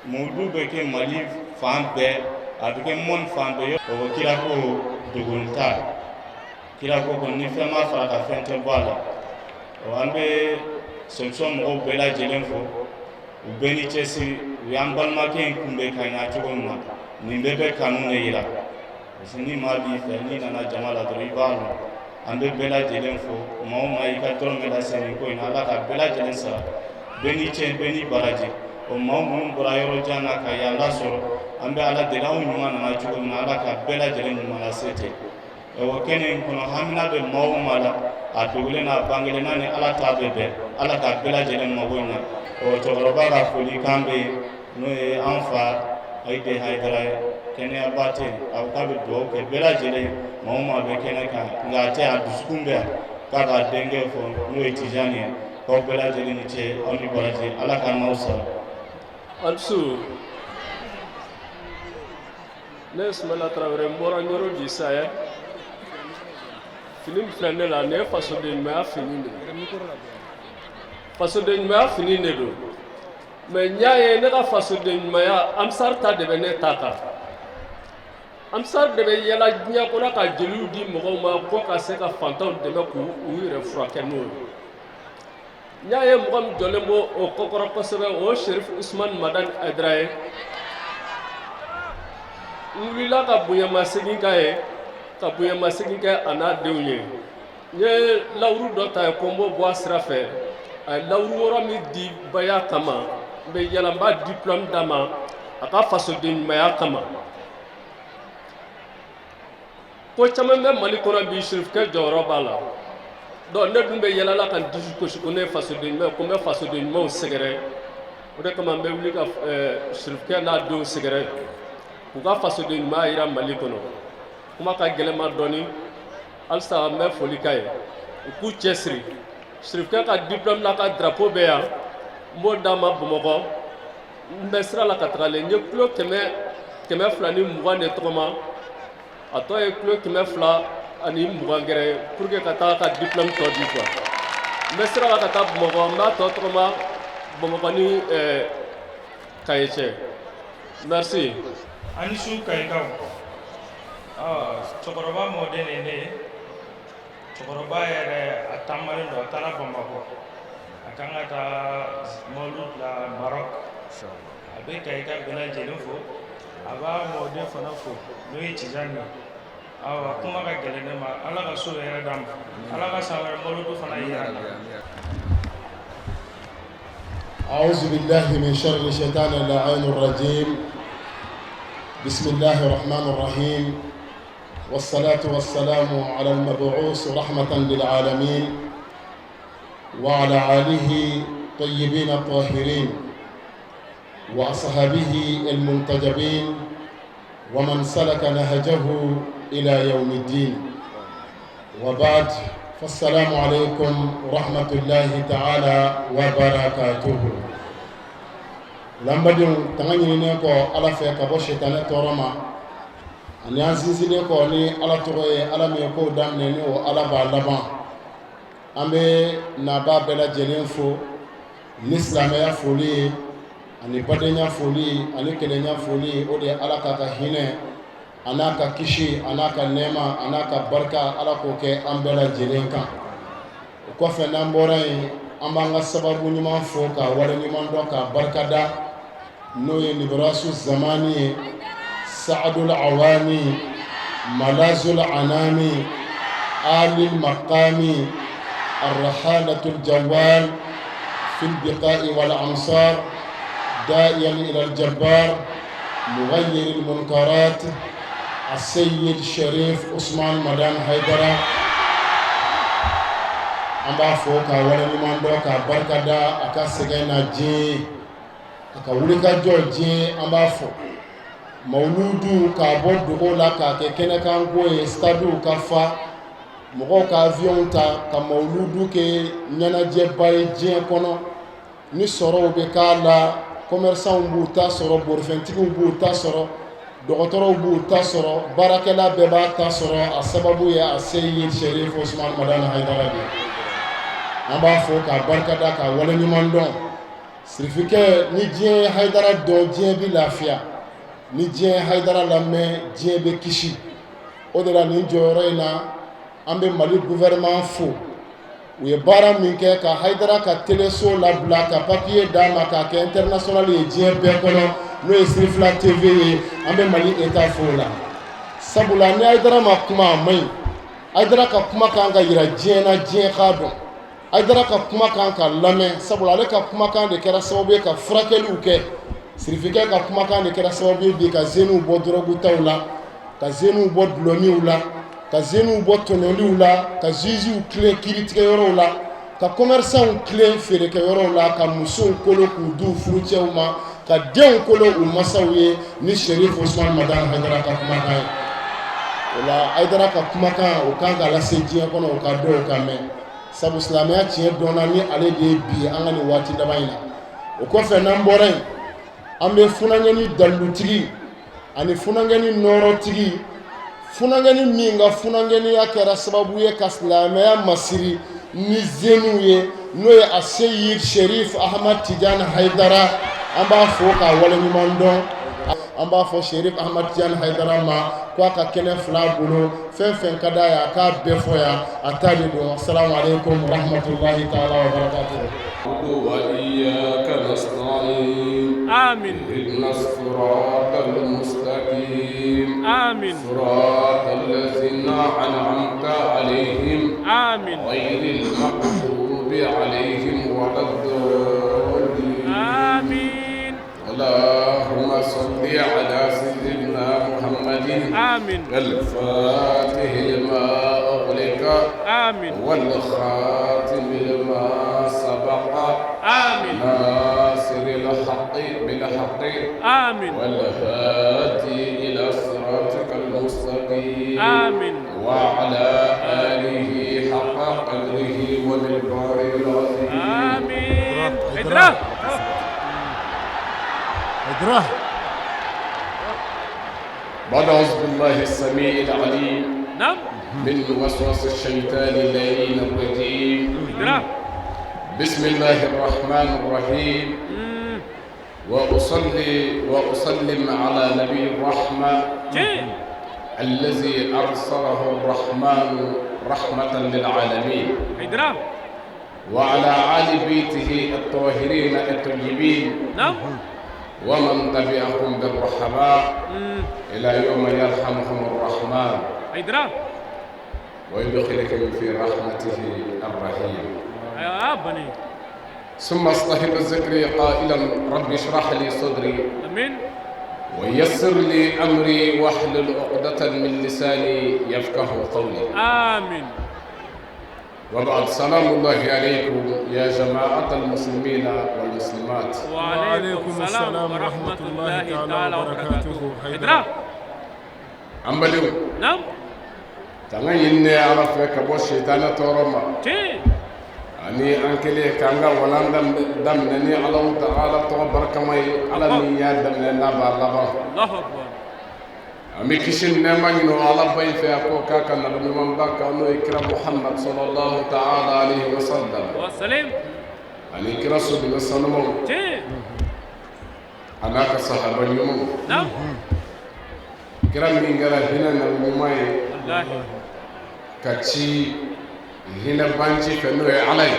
J: mawudu bɛ kɛ mali fan bɛɛ a bɛ kɛ mɔni fan bɛɛ o ko kira ko dogon t'a kira ko ko ni fɛn ma fara ka fɛn tɛ bɔ a la an bɛ solution mɔgɔw bɛɛ lajɛlen fo u bɛɛ ni cɛsiri u y'an balimakɛ in kunbɛn ka ɲɛ cogo min na nin bɛɛ bɛ kanu de yira parce que ni maa b'i fɛ n'i nana jama la dɔrɔn i b'a dɔn an bɛ bɛɛ lajɛlen fo maa o maa i ka dɔrɔmɛ lase nin ko in na ala ka bɛɛ lajɛlen sara bɛɛ ni cɛ bɛɛ ni baraji o maa minnu bɔra yɔrɔ jan na ka yan lasɔrɔ an bɛ ala deli aw ɲuman nana cogo min na ala ka bɛɛ lajɛlen ɲuman lase ten o kɛnɛ in kɔnɔ hamina bɛ maa o maa la a dogolen n'a bangelenna ni ala ta bɛ bɛn ala ka bɛɛ lajɛlen mago ɲa cɛkɔrɔba ka foli kan bɛ yen n'o ye an fa ayide hayidara ye kɛnɛyaba tɛ a ko k'a bɛ dugawu kɛ bɛɛ lajɛlen maa o maa bɛ kɛnɛ kan nka a tɛ a dusukun bɛ yan k'a ka denkɛ fɔ n'o ye tijani ye k'aw bɛɛ lajɛlen ni ce aw ni baraji ala ka n'aw sara.
N: Alsu ne Ismaila Traoré n bɔra Ɲɔrɔ di sa ye fini min filɛ ne la ne ye fasoden ɲumanya fini de fasoden ɲumanya fini de don mais n y'a ye ne ka fasoden ɲumanya Amsar ta de bɛ ne ta kan Amsar de bɛ yala diɲɛ kɔnɔ ka jeliw di mɔgɔw ma ko ka se ka fantanw dɛmɛ k'u yɛrɛ furakɛ n'o ye n y'a ye mɔgɔ min jɔlen b'o o kɔkɔrɔ kosɛbɛ o ye Sherif Usman Madani Aidara ye n wulila ka bonyamasegin k'a ye ka bonyamasegin kɛ a n'a denw ye n ye lawuru dɔ ta ye ko n b'o bɔ a sira fɛ a ye lawuru wɔɔrɔ min di baya kama n bɛ yala n b'a diplôme d'a ma a ka fasoden ɲumanya kama ko caman bɛ Mali kɔnɔ bi Sherifukɛ jɔyɔrɔ b'a la donc ne dun bɛ yalala ka n dusu gosi ko ne ye fasoden ɲuman ko n bɛ fasoden ɲumanw sɛgɛrɛ o de kama n bɛ wuli ka Sherifukɛ n'a denw sɛgɛrɛ k'u ka fasoden ɲuman yira Mali kɔnɔ kuma ka gɛlɛma dɔɔni halisa n bɛ foli k'a ye u k'u cɛsiri Sherifukɛ ka diplôme n'a ka drapeau bɛ yan n b'o d'a ma Bamakɔ n bɛ sira la ka tagalen n ye kilo 220 de tɔgɔma a tɔ ye kilo 220 gɛrɛ pour que ka taa ka diplôme tɔ di quoi n bɛ sira la ka taa Bamakɔ n b'a tɔ tɔgɔma Bamakɔ ni Kaye cɛ merci.
F: ani su kayikaw cɛkɔrɔba mɔden de ne ye cɛkɔrɔba yɛrɛ a taamalen don a taara Bamakɔ a kan ka taa mɔlu bila Maroc a bɛ kayika bɛɛ lajɛlen fo a b'a mɔden fana fo n'o ye Tijani ye kuma ka gɛlɛn ne ma ala ka so yɛrɛ d'a ma ala ka san wɛrɛ mɔlu fana yira la.
D: أعوذ بالله من شر الشيطان اللعين الرجيم بسم الله الرحمن الرحيم والصلاة والسلام على المبعوث رحمة للعالمين وعلى آله طيبين الطاهرين وأصحابه المنتجبين ومن سلك نهجه إلى يوم الدين وبعد فالسلام عليكم ورحمة الله تعالى وبركاته lambadin tangani ne ko ala fe ka bo shetane toroma ani azizine ko ni ala toye ala me ko damne ni o ala ba laban ambe na ba bela jelen fo l'islam ya foli ani badenya foli ani kelenya foli o de ala ka hine anaka kishi anaka nema anaka barka ala ko ke ambela jelen kan ko fe namboray ambanga sababu nyuma fo ka wala nyuma ndo ka barkada نوي نبراس الزماني سعد العواني ملاذ العنام آل المقام الرحالة الجوال في البقاء والأمصار داعيا إلى الجبار مغير المنكرات السيد شريف عثمان مدان حيدرة أما فوكا ولا نماندوكا بركدا أكا سجينا جي aka wuli ka jɔ diɲɛ an b'a fɔ mawludu k'a bɔ dogo la k'a kɛ kɛnɛkanko ye stadiw ka fa mɔgɔw ka avion ta ka mawludu kɛ ɲɛnajɛba ye diɲɛ kɔnɔ ni sɔrɔw bɛ k'a la commerçants b'u ta sɔrɔ borofɛntigiw b'u ta sɔrɔ dɔgɔtɔrɔw b'u ta sɔrɔ baarakɛla bɛɛ b'a ta sɔrɔ a sababu ye a Seyid Cherif Ousmane Madani Haidara de an b'a fɔ k'a barikada k'a waleɲuman dɔn sirifikɛ ni diɲɛ ye Haidara dɔn diɲɛ bɛ lafiya ni diɲɛ ye Haidara lamɛn diɲɛ bɛ kisi o de la nin jɔyɔrɔ in na an bɛ Mali gouvernement fo u ye baara min kɛ ka Haidara ka teleso labila ka papier d'a ma k'a kɛ international ye diɲɛ bɛɛ kɔnɔ n'o ye Sirifila TV ye an bɛ Mali État fo la sabula ni Haidara ma kuma a man ɲi Haidara ka kuma kan ka yira diɲɛ na diɲɛ k'a dɔn Haidara ka kuma kan ka lamɛn sabula ale ka kumakan de kɛra sababu ye ka furakɛliw kɛ sirifikɛ ka kumakan de kɛra sababu ye bi ka zeniw bɔ drogue taw la ka zeniw bɔ dulɔmiw la ka zeniw bɔ tɔɲɔliw la ka juges tilen kiiritigɛyɔrɔw la ka commerçants tilen feerekɛyɔrɔw la ka musow kolo k'u d'u furucɛw ma ka denw kolo u masaw ye ni Cherif Ousmane Madani Haidara ka kumakan ye o la Haidara ka kumakan o kan ka lase diɲɛ kɔnɔ o ka dɔn o ka mɛn sabu silamɛya tiɲɛ dɔnna ni ale de ye bi an ka nin waati laban in na o kɔfɛ n'an bɔra yen an bɛ funangɛni dalilutigi ani funangɛni nɔɔrɔtigi funangɛni min ka funangɛniya kɛra sababu ye ka silamɛya masiri ni zeniw ye n'o ye a Seyid Cherif Ahmad Tidiane Haidara an b'a fɔ k'a waleɲuman dɔn an b'a fɔ Cherif Ahmad Tidiane Haidara ma ko a ka kɛnɛ fila bolo fɛn fɛn ka d'a ye a k'a bɛɛ fɔ yan a ta de don assalamu alaikum wa rahmatullahi ta'ala wa barakatuh
E: وإياك نستعين
N: آمين
E: اهدنا الصراط المستقيم
N: آمين
E: صراط الذين أنعمت عليهم
N: آمين
E: غير المغضوب عليهم ولا الضالين
N: آمين
E: اللهم صل على سيدنا محمد
N: آمين
E: الفاتح لما أغلق
N: آمين
E: والخاتم لما سبق
N: آمين
E: ناصر الحق بالحق
N: آمين
E: والهادي إلى صراطك المستقيم
N: آمين
E: وعلى آله حق قدره ومقداره العظيم
N: آمين إدرا
E: بعد أعوذ بالله السميع العليم
N: نعم
E: من وسوس الشيطان اللعين الرجيم
N: إدرا
E: بسم الله الرحمن الرحيم وأصلي وأسلم على نبي الرحمة الذي أرسله الرحمن رحمة للعالمين
N: إدرا
E: وعلى آل بيته الطاهرين الطيبين
N: نعم
E: ومن تبعهم بالرحماء إلى يوم يرحمهم الرحمن
N: إدرا
E: ويدخلكم في رحمته الرحيم
N: يا بني
E: ثم اصطحب الذكر قائلا رب اشرح لي صدري
N: أمين
E: ويسر لي أمري واحلل عقدة من لساني يفقه قولي
N: آمين
E: وبعد سلام الله عليكم يا جماعة المسلمين والمسلمات
N: وعليكم السلام ورحمة الله تعالى وبركاته إدرا
E: أمبليو
N: نعم
E: تنين عرف كبو الشيطان تورما أني أنكلي كانغا ولان دم نني على تعالى تبارك ما على نيات دم لنا بالله
N: الله أكبر
E: أمي كيشن نمانينو على باي في أكوكا كان نبي بانك أنو إكرام محمد صلى الله تعالى عليه وسلم
N: وسلم
E: أني كراسو بن سلمون أنا كصحابة يوم
N: نعم
E: كرام من جرا هنا نبي ماي
N: الله
E: كتشي هنا بانشي فنو علي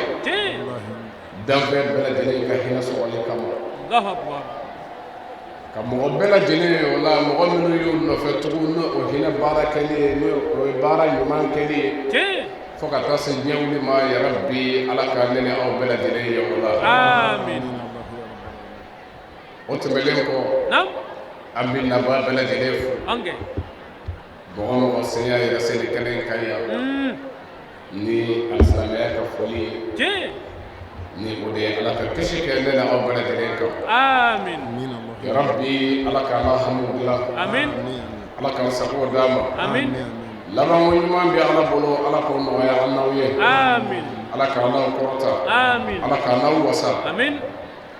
E: دفع بلدني كهنا سوالي كمان
N: الله أكبر
E: كمغو بلا جيني ولا مغو منو يون نفتقون وهنا باركني وبارا يمان كني فوق تاسي نيولي ما يا ربي على كانني او بلا جيني ولا
N: آمين
E: وتملينكو
N: نعم
E: أمين نبا بلا جيني
N: أنجي
E: بغم وسيا يرسل كنين كايا ni alsamaya ka foli ni ode ala ka kishi ke nena o bala de ko
N: amin
B: amin allah
E: ya rabbi ala ka ala hamu dila
N: amin
E: ala ka sago dama
N: amin
E: laban ɲuman bi ala bolo ala k'o nɔgɔya an n'aw ye
N: amin
E: ala ka n'aw kɔrɔta
N: amin
E: ala ka n'aw wasa
N: amin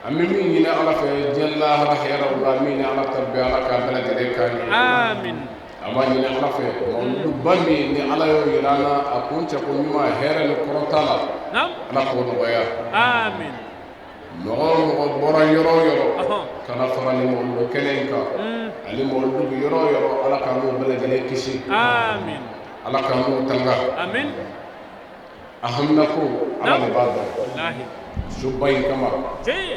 E: an bɛ min ɲini ala fɛ diɲɛ lahara hɛrɛw la min ni ala ta bɛn ala k'a bɛɛ lajɛlen k'an ye
N: amin
E: an b'a ɲini ala fɛ mawuluba min ni ala y'o yira an na a kun cɛ ko ɲuman hɛrɛ ni kɔrɔta la ala k'o nɔgɔya
N: amin
E: mɔgɔ o mɔgɔ bɔra yɔrɔ o yɔrɔ kana fara ni mawuludo kɛnɛ in kan ani mawuludu bɛ yɔrɔ o yɔrɔ ala k'an n'o bɛɛ lajɛlen kisi
N: amin
E: ala k'an n'o tanga
N: amin
E: a hamina ko ala de b'a dɔn
N: wallahi
E: suba in kama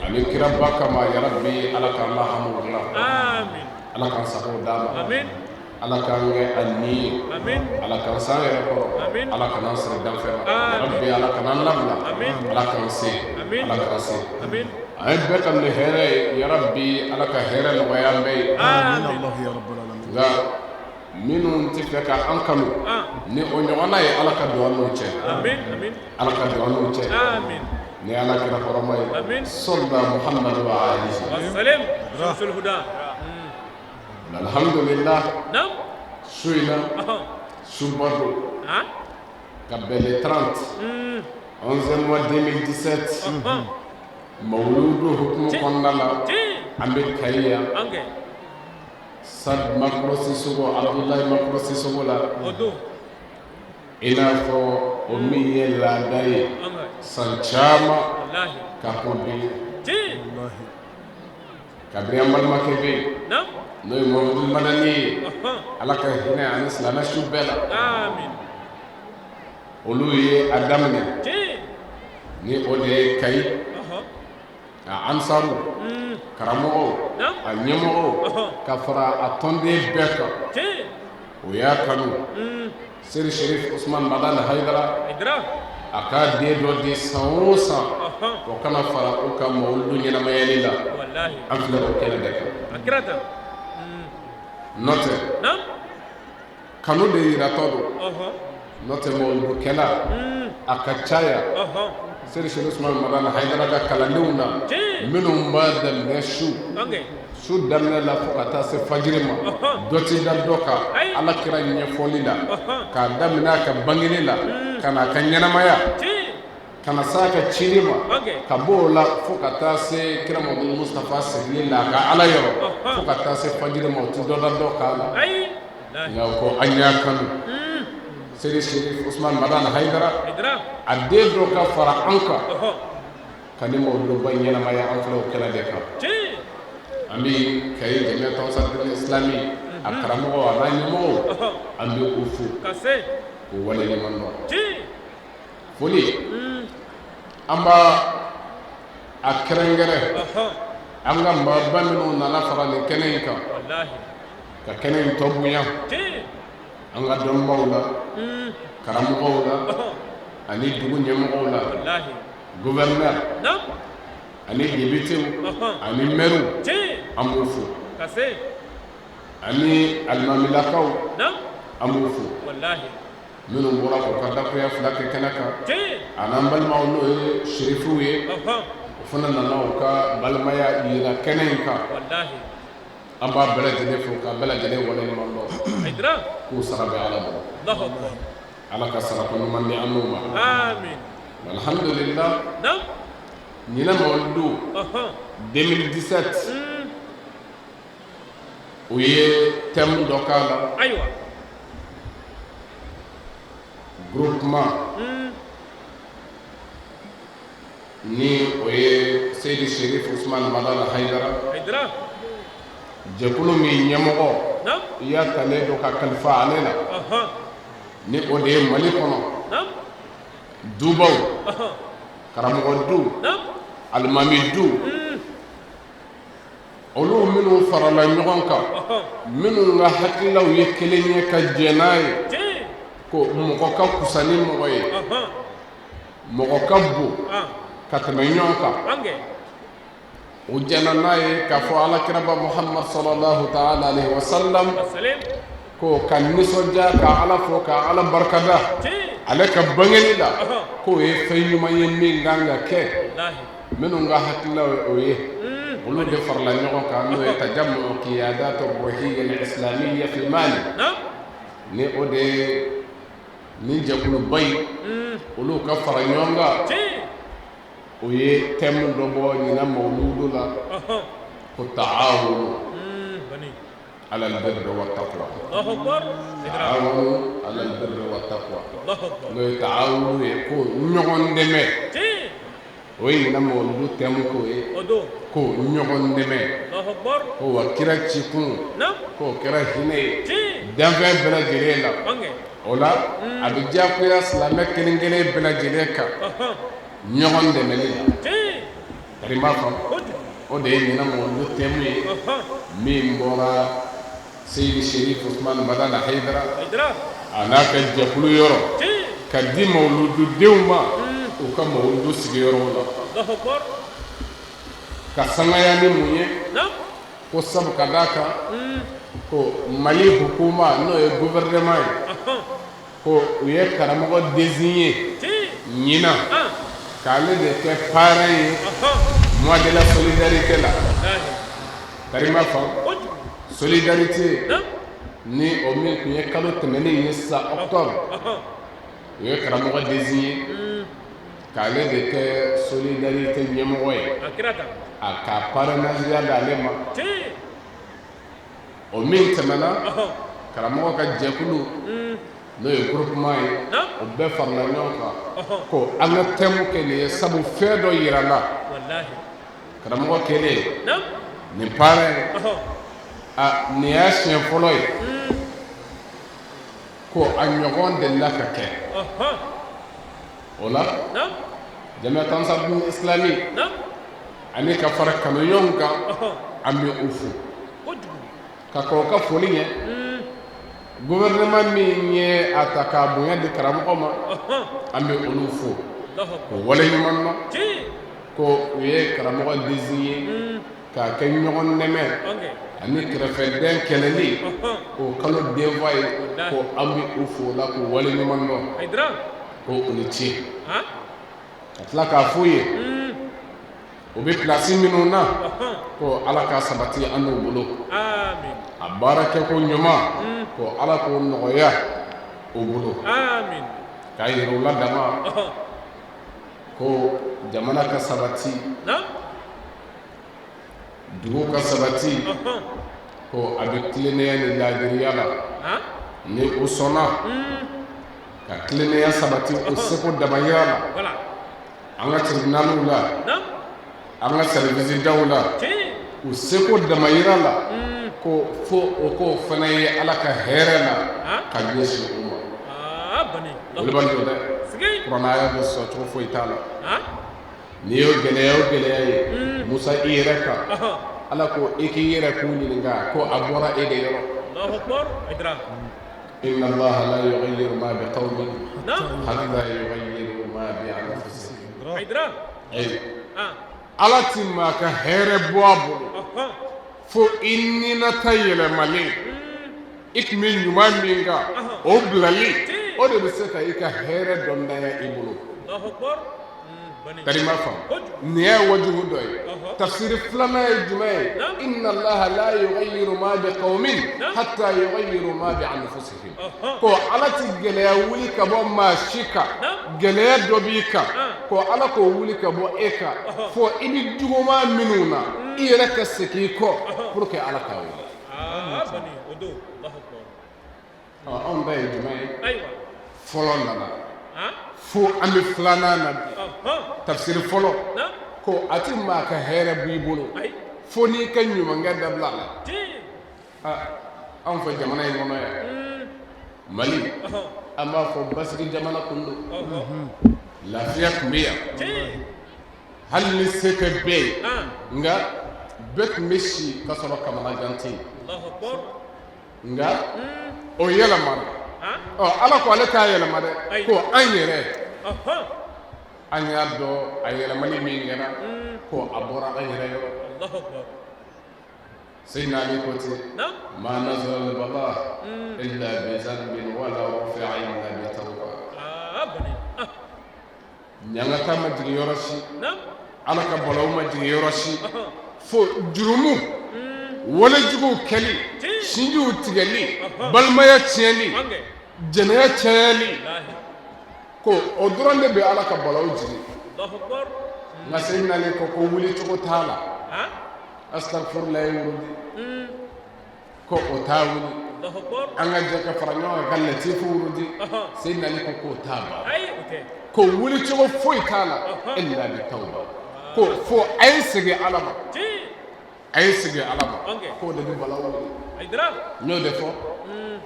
E: ani kiraba kama ya rabbi ala k'an lahamu dilan
N: amin
E: ala k'an sago d'a ma
N: amin
E: ala k'an kɛ a ni ye
N: amin
E: ala k'an san yɛrɛ kɔrɔ
N: amin
E: ala kan'an siri danfɛ la ya rabbi ala kan'an labila
N: amin
E: ala k'an se
N: amin
E: ala k'an se
N: amin
E: an ye bɛɛ ka ni hɛrɛ ye ya rabbi ala ka hɛrɛ nɔgɔya an bɛɛ ye nka minnu tɛ fɛ ka an kanu ni o ɲɔgɔnna ye ala ka don an n'u cɛ
N: amin amin
E: ala ka don an n'u cɛ
N: amin
E: ni ala kira hɔrɔma ye
N: amin
E: sɔlda muhammadu wa alihi
N: wasalam rasul huda
E: alhamdulillah
N: nam
E: su in na suba don ka bɛn le 30 11 mois 2017 mawuludu hukumu kɔnɔna la an bɛ kayi yan sad makro sisogo abdullahi makro sisogo la i n'a fɔ o min ye laada ye san caman ka ko bi kabini an balimakɛ bɛ yen n'o ye mamadu madani ye ala ka hinɛ ani silamɛ su bɛɛ la olu ye a daminɛ ni o de ye kayi a ansaru karamɔgɔw a ɲɛmɔgɔw ka fara a tɔnden bɛɛ kan o y'a kanu seri sherif usman madan haidara a ka den dɔ di san o san o kana fara o ka mawuludu ɲɛnamayali la an filɛ o kɛnɛ de kan n'o tɛ kanu de yiratɔ don n'o tɛ mawuludu kɛla a ka caya seri sherif usman madan haidara ka kalandenw na minnu b'a daminɛ su daminɛ la fo ka taa se fajiri ma dɔ ti da dɔ kan ala kira ɲɛfɔli la k'a daminɛ a ka bangeli la ka na a ka ɲɛnamaya ka na s'a ka cili ma ka bɔ o la fo ka taa se kira mamadu mustafa sigili la a ka ala yɔrɔ fo ka taa se fajiri ma o ti dɔ da dɔ kan la nka o ko an y'a kanu seri sherif usman madan haidara a den dɔ ka fara an kan ka ni mawuluba ɲɛnamaya an filɛ o kɛnɛ de kan an bɛ kayi jamiya tawsatul islami a karamɔgɔ a n'a ɲɛmɔgɔw an bɛ o fo k'o wale ɲuman dɔn foli an b'a a kɛrɛnkɛrɛ an ka maaba minnu nana fara nin kɛnɛ in kan ka kɛnɛ in tɔ bonya an ka dɔnnibaw la karamɔgɔw la ani dugu ɲɛmɔgɔw la gouverneur ani députéw ani maires an b'o fo ani alimamilakaw an b'o fo minnu bɔra k'u ka dakuya fila kɛ kɛnɛ kan a n'an balimaw n'o ye sherifiw ye o fana nana u ka balimaya yira kɛnɛ in kan an b'a bɛɛ lajɛlen fo k'a bɛɛ lajɛlen wale ɲuman dɔn k'u sara bɛ ala bolo ala ka sarako ɲuman di an n'u ma alhamdulillah ɲinɛ mawuludu 2017 o ye thème dɔ k'a la groupement ni o ye seydi sherif usman madan haidara jɛkulu min ɲɛmɔgɔ i y'a talen don ka kalifa ale la ni o de ye mali kɔnɔ dubaw karamɔgɔ du alimami du olu minnu farala ɲɔgɔn kan minnu ka hakililaw ye kelen ye ka jɛ n'a ye ko mɔgɔ ka kusa ni mɔgɔ ye mɔgɔ ka bon ka tɛmɛ ɲɔgɔn kan o jɛna n'a ye k'a fɔ alakiraba muhammad sallallahu ta'ala alaihi wa sallam ko ka nisɔndiya ka ala fo ka ala barikada ale ka bangeli la k'o ye fɛn ɲuman ye min kan ka kɛ minnu ka hakililaw o ye ولو دفر لنيوم كانوا تجمع قيادات الروحية الإسلامية في مالي ni o de ni jakulu bay olu ka fara ɲɔgɔn kan o ye thème dɔ bɔ ɲina mawludu la ko taawunu ala albirri wattaqwa taawunu ala albirri wattaqwa n'o ye taawunu ye ko ɲɔgɔn dɛmɛ o ye ɲina mawludu thème ko ye ko ɲɔgɔn dɛmɛ ko wa kira cikun ko kɛra hinɛ ye danfɛn bɛɛ lajɛlen la o la a bɛ diyagoya silamɛ kelen kelen bɛɛ lajɛlen kan ɲɔgɔn dɛmɛli la kari m'a fɔ o de ye ɲina mawludu thème ye min bɔra Seydi Sherif Usman Madana Haidara a n'a ka jɛkulu yɔrɔ ka di mawludu denw ma u ka mawludu sigiyɔrɔw la ka sangaya ni mun ye ko sabu ka d'a kan ko Mali hukuma n'o ye gouvernement ye ko u ye karamɔgɔ désigné ɲina k'ale de kɛ parrain ye mois de la solidarité la kari m'a faamu solidarité ni o min tun ye kalo tɛmɛnen ye sisan octobre u ye karamɔgɔ désigné k'ale de kɛ solidarité ɲɛmɔgɔ ye a ka parrainage d'ale ma o min tɛmɛna karamɔgɔ ka jɛkulu n'o ye groupement ye o bɛɛ farala ɲɔgɔn kan ko an ka thème kɛ nin ye sabu fɛn dɔ yira la karamɔgɔ kɛlen nin parrain nin y'a siɲɛ fɔlɔ ye ko a ɲɔgɔn delila ka kɛ o la Jamiat Ansarudine Islami ani ka fara kanuɲɔgɔnw kan an bɛ u fo ka kɔrɔ ka foli ɲɛ gouvernement min ye a ta k'a bonya di karamɔgɔ ma an bɛ olu fo ko waleɲuman na ko u ye karamɔgɔ désigné k'a kɛ ɲɔgɔn dɛmɛ ani kɛrɛfɛdɛn kɛlɛli o kalo denfa ye ko an bɛ u fo la k'u waleɲuman dɔn ko u ni ce ka tila k'a f'u ye u bɛ pilasi minnu na ko ala ka sabati an n'u bolo a baara kɛko ɲuman ko ala k'o nɔgɔya u bolo k'a yira u la dama ko jamana ka sabati dugu ka sabati ko a bɛ tilennenya ni laadiriya la ni u sɔnna ka tilennenya sabati o seko damayira la an ka tribunaliw la an ka service daw la u seko damayira la ko fo o ko fana ye ala ka hɛrɛ la ka ɲɛsin u ma olu b'an jɔ dɛ kuranaya bɛ sɔn cogo foyi t'a la n'i y'o gɛlɛya o gɛlɛya ye musa i yɛrɛ kan ala ko i k'i yɛrɛ k'u ɲininka ko a bɔra e de yɔrɔ inna allaha la yughayyiru ma bi qawmin hatta yughayyiru ma bi anfusihim ala ti maa ka hɛrɛ bɔ a bolo fo i ninata yɛlɛmalen i tun bɛ ɲuman min kan o bilali o de bɛ se ka i ka hɛrɛ dɔndanya i bolo kari ma faamu nin ye wajugu dɔ ye tafsiri filanan ye jumɛn ye inna allaha la yughayyiru ma bi qawmin hatta yughayyiru ma bi anfusihim ko ala ti gɛlɛya wuli ka bɔ maa si kan gɛlɛya dɔ b'i kan ko ala k'o wuli ka bɔ e kan fo i ni juguman minnu na i yɛrɛ ka segin i kɔ pour que ala k'a wuli anw bɛɛ ye jumɛn ye fɔlɔ nana fo an bɛ filanan na bi tafsiri fɔlɔ ko a ti maa ka hɛrɛ b'i bolo fo n'i ka ɲumankɛ dabila la anw fɛ jamana in kɔnɔ yan Mali an b'a fɔ basigi jamana kun don lafiya tun bɛ yan hali ni se tɛ bɛɛ ye nka bɛɛ tun bɛ si ka sɔrɔ kamanagan tɛ yen nka o yɛlɛmana ala ko ale t'a yɛlɛma dɛ ko an yɛrɛ an y'a dɔn a yɛlɛmani min kɛra ko a bɔra an yɛrɛ yɔrɔ Seydina Ali ko ten ma nazara al-bala illa bi zanbin wala rufi'a illa bi tawba ɲangata ma jigin yɔrɔ si ala ka balawu ma jigin yɔrɔ si fo jurumu walejugu kɛli sinjiw tigɛli balimaya tiɲɛli jɛnɛya cayali ko o dɔrɔn de bɛ ala ka balaw jigi nka se nalen ko wuli cogo t'a la astagfirullah wurudi ko o t'a wuli an ka jɛ ka fara ɲɔgɔn kan ka latifu wurudi se nalen ko k'o t'a ba ko wuli cogo foyi t'a la illa bi tawba ko fo a ye segin ala ma a ye segin ala ma k'o de bɛ balaw wuli n y'o de fɔ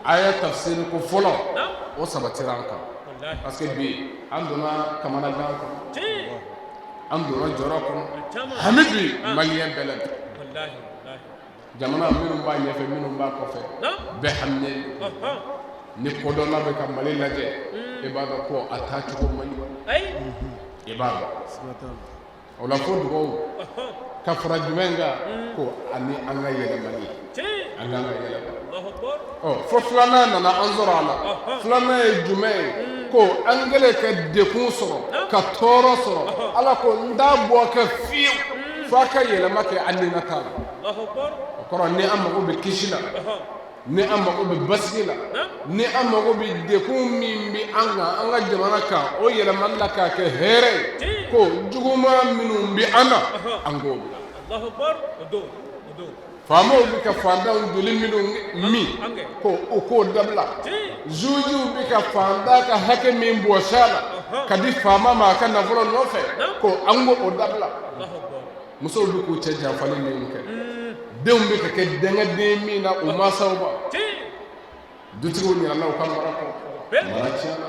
E: a ye tafsiri ko fɔlɔ o sabatira an kan parce que bi an donna kamanagan kɔnɔ an donna jɔrɔ kɔnɔ hami bi maliyɛn bɛɛ la jamana minnu b'a ɲɛfɛ minnu b'a kɔfɛ bɛɛ haminen ni kodɔnna bɛ ka mali lajɛ i b'a dɔn ko a taa cogo man ɲi i b'a dɔn o la fo dugawu ka fara jumɛn kan ko ani an ka yɛlɛmani an k'an ka yɛlɛma fo filanan nana an sɔrɔ a la filanan ye jumɛn ye ko an kɛlen ka dekun sɔrɔ ka tɔɔrɔ sɔrɔ ala ko n t'a bɔ kɛ fiyewu fo a ka yɛlɛma kɛ an ni na t'a la o kɔrɔ ni an mago bɛ kisi la ni an mago bɛ basigi la ni an mago bɛ dekun min bɛ an kan an ka jamana kan o yɛlɛmali la k'a kɛ hɛrɛ ye ko juguman minnu bɛ an na an k'o bila faamaw bɛ ka fantanw joli minnu min ko o k'o dabila jujuw bɛ ka fantan ka hakɛ min bɔsi a la ka di faama ma a ka nafolo nɔfɛ ko an k'o dabila musow bɛ k'u cɛ janfali min kɛ denw bɛ ka kɛ denkɛden min na u mansaw ma dutigiw ɲinana u ka mara kɔ mara tiɲɛna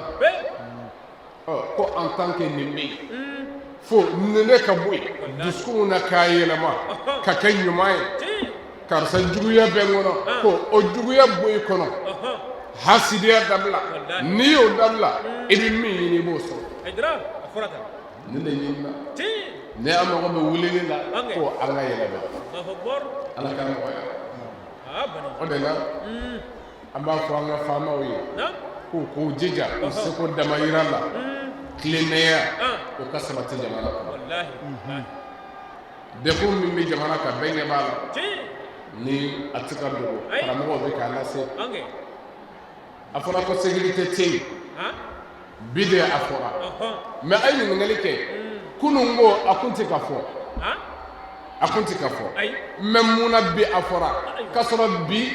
E: ko en tant que nin bɛ yen fo nin de ka bɔ yen dusukunw na k'a yɛlɛma ka kɛ ɲuman ye karisa juguya bɛ n kɔnɔ ko o juguya bɔ i kɔnɔ hasidiya dabila n'i y'o dabila i bɛ min ɲini i b'o sɔrɔ nin de ɲinina ne an mago bɛ wulili la ko an ka yɛlɛma ala ka nɔgɔya o de la an b'a fɔ an ka faamaw ye k'u k'u jija u seko damayira la tilennenya o ka sabati jamana kɔnɔ dekun min bɛ jamana kan bɛɛ ɲɛ b'a la ni a tɛ ka dogo karamɔgɔw bɛ k'a lase a fɔra ko sécurité tɛ yen bi de a fɔra mais a ye ɲininkali kɛ kunun ko a kun tɛ ka fɔ a kun tɛ ka fɔ mais munna bi a fɔra k'a sɔrɔ bi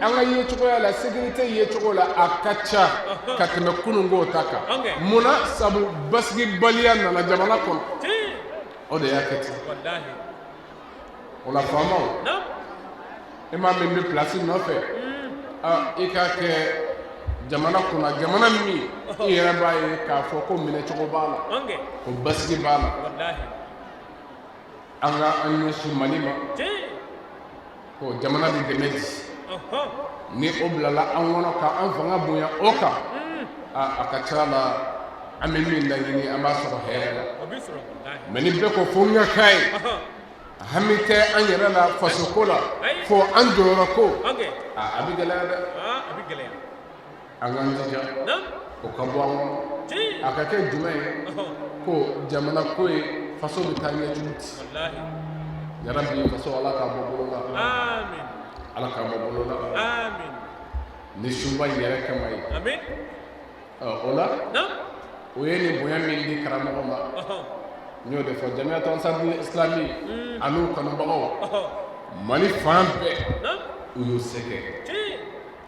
E: an ka yecogoya la sécurité yecogo la a ka ca ka tɛmɛ kunun ko ta kan munna sabu basigibaliya nana jamana kɔnɔ o de y'a kɛ ten o la faamaw e maa min bɛ place nɔfɛ i k'a kɛ jamana kunna jamana min i yɛrɛ b'a ye k'a fɔ ko minɛcogo b'a la ko basigi b'a la an ka an ɲɛsin mali ma ko jamana bɛ dɛmɛ di ni o bilala an kɔnɔ ka an fanga bonya o kan a ka ca la an bɛ min laɲini an b'a sɔrɔ hɛrɛ la mais ni bɛɛ ko fo n ka k'a ye hami tɛ an yɛrɛ la fasoko la fo an jɔyɔrɔ ko a bɛ gɛlɛya dɛ an k'an jija o ka bɔ an kɔnɔ a ka kɛ jumɛn ye ko jamana ko ye faso bɛ taa ɲɛ cogo di yarabi faso ala k'a bɔ bolo la ala k'a bɔ bolo la ni sunba yɛrɛ kama ye o la o ye nin bonya min di karamɔgɔ ma n y'o de fɔ jamiyatu ansarul islami an'u kanubagaw mali fan bɛɛ u y'u sɛgɛn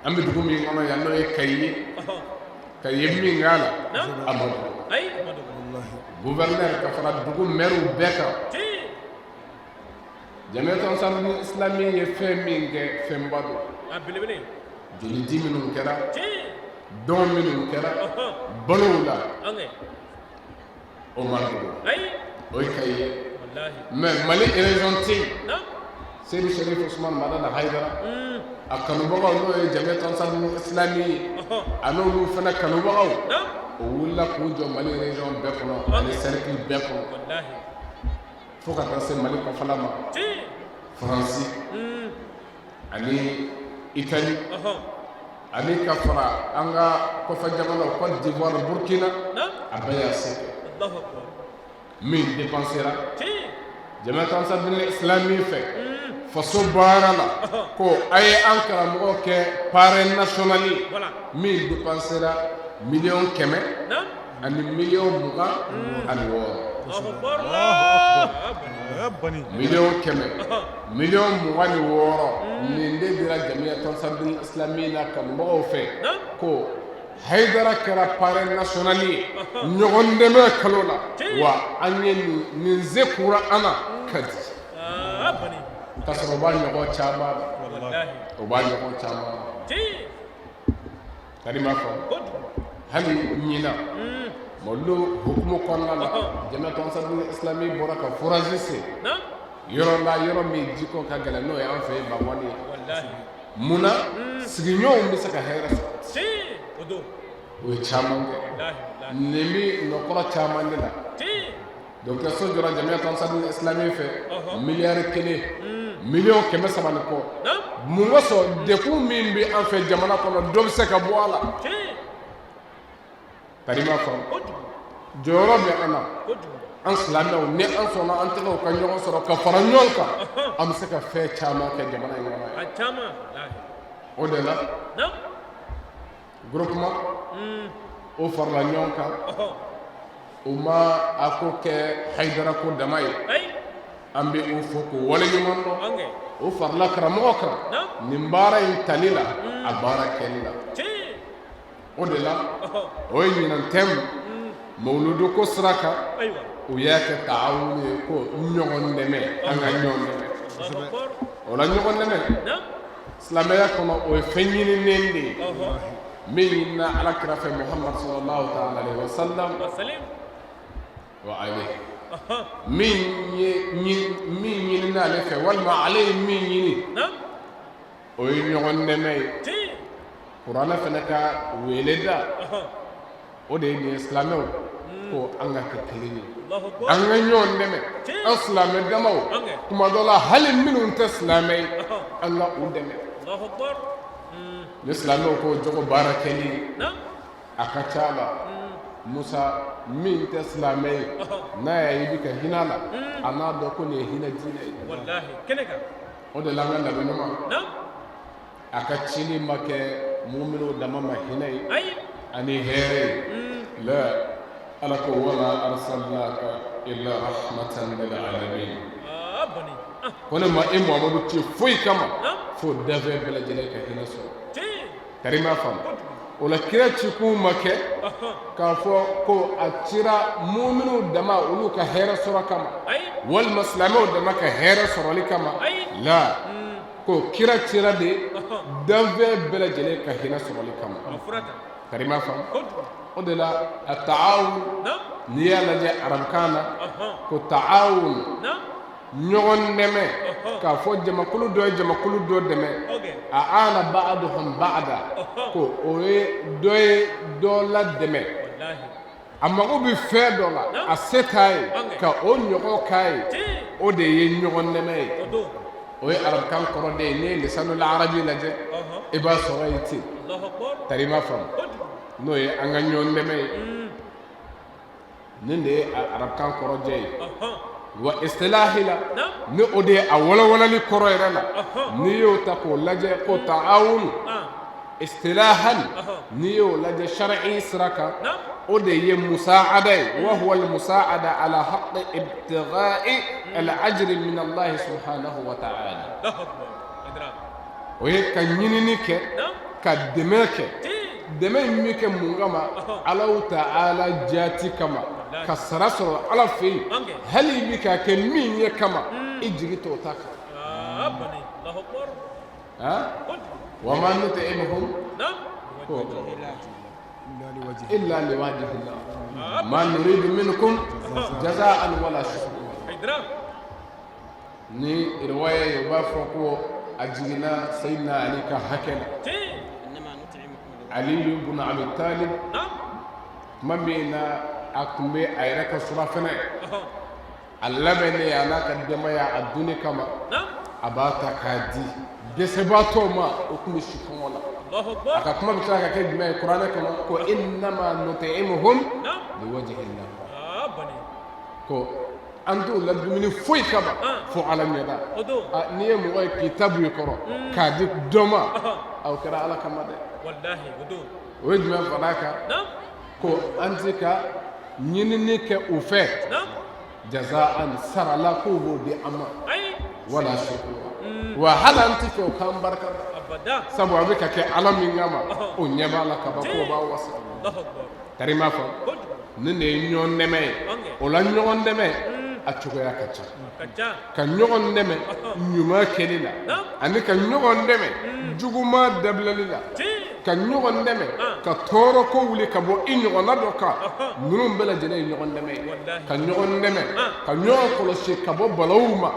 E: an bɛ dugu min kɔnɔ yan n'o ye kayi min k'a la a ma dogo gouverneur ka fara dugu maire bɛɛ kan jamiyatu ansarul islami ye fɛn min kɛ fɛnba don joli di minnu kɛra dɔn minnu kɛra balow la o ma dogo o ye kayi ye mais mali région tɛ yen Seydi Sharif Usman Madana Haidara a kanubagaw n'o ye jamiyatu ansarul islami ye a n'olu fana kanubagaw o wulila k'u jɔ mali région bɛɛ kɔnɔ ani cercle bɛɛ kɔnɔ fo ka taa se mali kɔfɛla ma faransi ani itali ani ka fara an ka kɔfɛ jamanaw Côte d'Ivoire Burkina a bɛɛ y'a se min dépensera
L: Jamaat Ansarul Islami fe faso baara la ko ay an karamɔgɔ kɛ parrain national min dépensera million 100 ani million 20 ani 6 million 100 million 20 ani 6 nin de dira Jamaat Ansarul Islami na karamɔgɔw fɛ ko Haidara kɛra parrain national ye ɲɔgɔn dɛmɛ kalo la wa an ye nin zekura ana kadi ka sɔrɔ b'a ɲɔgɔn caman o b'a ɲɔgɔn caman kadi ma fɔ hali ɲina mɔlu hukumu kɔnɔna la Jamaat Ansarul Islami bɔra ka forazi se yɔrɔ la yɔrɔ min jiko ka gɛlɛn n'o ye an fɛ Bangɔni munna sigiɲɔgɔnw bɛ se ka hɛrɛ sɔrɔ o ye caman kɛ nin bɛ nɔkɔrɔ caman de la donc so jɔra Jamaat Ansarul Islami fɛ miliyari 1 million 300 ni kɔ mun ka sɔrɔ dekun min bɛ an fɛ jamana kɔnɔ dɔ bɛ se ka bɔ a la kadi ma faamu jɔyɔrɔ bɛ an na an silamɛw ni an sɔnna an tɛgɛw ka ɲɔgɔn sɔrɔ ka fara ɲɔgɔn kan an bɛ se ka fɛn caman kɛ jamana in kɔnɔ o de la groupement o farala ɲɔgɔn kan o ma a ko kɛ Haidara ko dama ye an bɛ o fɔ ko waleɲuman dɔn o farala karamɔgɔ kan nin baara in tali la a baara kɛli la o de la o ye ɲinan tɛmu mawludu ko sira kan u y'a kɛ taawun ye ko ɲɔgɔn dɛmɛ an ka ɲɔgɔn dɛmɛ o la ɲɔgɔn dɛmɛ silamɛya kɔnɔ o ye fɛn ɲininen de ye min ɲinina alakira fɛ Muhammad sallallahu ta'ala alayhi wa sallam wa alayhi min ɲinina ale fɛ walima ale ye min ɲini o ye ɲɔgɔn dɛmɛ ye kuranɛ fɛnɛ ka wele da o de ye nin silamɛw ko an ka kɛ kelen ye an ka ɲɔgɔn dɛmɛ an silamɛ damaw kuma dɔ la hali minnu tɛ silamɛ ye an ka u dɛmɛ ni silamɛw ko jogo baara kɛli a ka ca la Musa min tɛ silamɛ ye n'a y'a ye i bɛ ka hinɛ a la a n'a dɔn ko nin ye hinɛ diinɛ ye o de la an ka lamɛn ɲuman a ka cili ma kɛ mu'minu dama ma hinɛ ye ani hɛrɛ ye la ala ko wala arsalnaka illa rahmatan lil alamin ko ne ma e Muhamadu ti foyi kama fo dafɛ bɛɛ lajɛlen ka hinɛ sɔrɔ karima faamu o la kira ci kun ma kɛ k'a fɔ ko a cira mu'minu dama olu ka hɛrɛ sɔrɔ kama walima silamɛw dama ka hɛrɛ sɔrɔli kama la ko kira cira de danfɛn bɛɛ lajɛlen ka hinɛ sɔrɔli kama karima faamu o de la a taawun n'i y'a lajɛ arabukan na ko taawun ɲɔgɔn dɛmɛ k'a fɔ jamakulu dɔ ye jamakulu dɔ dɛmɛ a ana ba'duhum ba'da ko o ye dɔ la dɛmɛ a mago bɛ fɛn dɔ la a se t'a ye ka o ɲɔgɔn k'a ye o de ye ɲɔgɔn dɛmɛ ye o ye arabukan kɔrɔ de ye n'i ye lisanul arabi lajɛ i b'a sɔrɔ yen ten tari ma faamu n'o ye an ka ɲɔgɔn dɛmɛ ye nin de ye arabukan kɔrɔjɛ ye wa istilahi la ni o de ye a walawalali kɔrɔ yɛrɛ la n'i y'o ta k'o lajɛ ko ta'awun istilahan n'i y'o lajɛ shar'i sira kan o de ye musaada ye wa huwa al-musaada ala haqqi ibtigha'i al-ajri min Allah subhanahu wa ta'ala o ye ka ɲinini kɛ ka dɛmɛ kɛ dɛmɛ min kɛ mun kama Allahu ta'ala jaati kama ka sara sɔrɔ ala fɛ yen hali i bɛ k'a kɛ min ye kama i jigi t'o ta kan wa ma nut'imuhum illa liwajhillah ma nuridu minkum jaza'an wala shukura ni riwaya ye b'a fɔ ko a jiginna Sayyidina Ali ka hakɛ la Ali ibn Abi Talib tuma min na a tun bɛ a yɛrɛ ka surafana a labɛnnen a n'a ka denbaya a dunni kama a b'a ta k'a di dɛsɛbaatɔw ma o tun bɛ si kɔngɔ la a ka kuma bɛ tila ka kɛ jumɛn ye kuranɛ kɔnɔ ko innama nut'imuhum liwajhillah ko an t'o la dumuni foyi kama fo ala ɲɛda n'i ye mɔgɔ ye k'i ta b'i kɔrɔ k'a di dɔ ma aw kɛra ala kama dɛ o ye jumɛn far'a kan ko an tɛ ka ɲinini kɛ u fɛ jazaan sarala k'u b'o di an ma wala shukura wa hali an tɛ fɛ o k'an barika da sabu a bɛ ka kɛ ala min kama o ɲɛ b'a la kaba k'o b'a wasa tari m'a fɔ ni de ye ɲɔgɔn dɛmɛ ye o la ɲɔgɔn dɛmɛ a cogoya ka ca ka ɲɔgɔn dɛmɛ ɲuman kɛli la ani ka ɲɔgɔn dɛmɛ juguman dabilali la ka ɲɔgɔn dɛmɛ ka tɔɔrɔ ko wuli ka bɔ i ɲɔgɔnna dɔ kan ninnu bɛɛ lajɛlen ye ɲɔgɔn dɛmɛ ye ka ɲɔgɔn dɛmɛ ka ɲɔgɔn kɔlɔsi ka bɔ balawu ma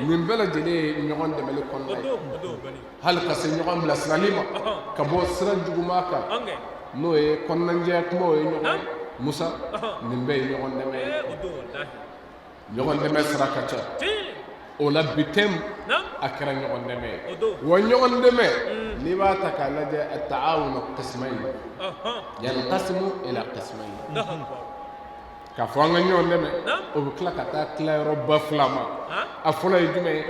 L: nin bɛɛ lajɛlen ye ɲɔgɔn dɛmɛli kɔnɔna ye hali ka se ɲɔgɔn bilasirali ma ka bɔ sira juguman kan n'o ye kɔnɔnajɛya kumaw ye ɲɔgɔn ye musa nin bɛɛ ye ɲɔgɔn dɛmɛ ye ɲɔgɔn dɛmɛ sira ka ca o la bitɛm a kɛra ɲɔgɔn dɛmɛ ye wa ɲɔgɔn dɛmɛ n'i b'a ta k'a lajɛ at-ta'awunu qismayn yanqasimu ila qismayn k'a fɔ an ka ɲɔgɔn dɛmɛ o bɛ tila ka taa tilayɔrɔba fila ma a fɔlɔ ye jumɛn ye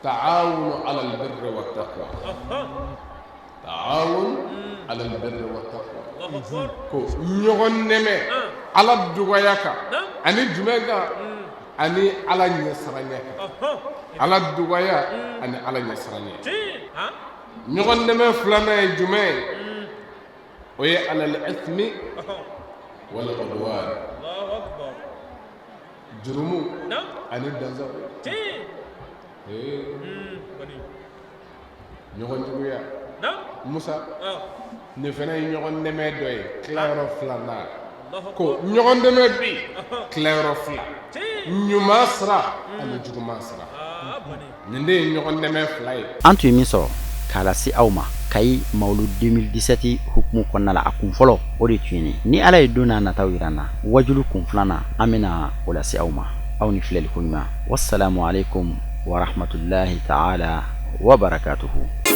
L: ta'awunu ala al-birri wat-taqwa ta'awun ala al-birri wat-taqwa ko ɲɔgɔn dɛmɛ ala dɔgɔya kan ani jumɛn kan ani ala ɲɛsiranya kan ala dɔgɔya ani ala ɲɛsiranya ɲɔgɔn dɛmɛ filanan ye jumɛn ye o ye alal ithmi wal udwan jurumu ani danzaw ɲɔgɔn juguya musa nin fana ye ɲɔgɔn dɛmɛ dɔ ye tilayɔrɔ filanan ko ɲɔgɔn dɛmɛ bi tilayɔrɔ fila ɲuman sira ani juguman sira nin de ye ɲɔgɔn dɛmɛ fila ye
B: an tun ye min sɔrɔ k'a lase aw ma kayi mawlud 2017 hukumu kɔnɔna la a kun fɔlɔ o de tun ye ni ala ye don n'a nataw yira n na wajulu kun filanan an bɛna o lase aw ma aw ni filɛli ko ɲuman wassalamu alaikum wa rahmatullahi ta'ala wa barakatuhu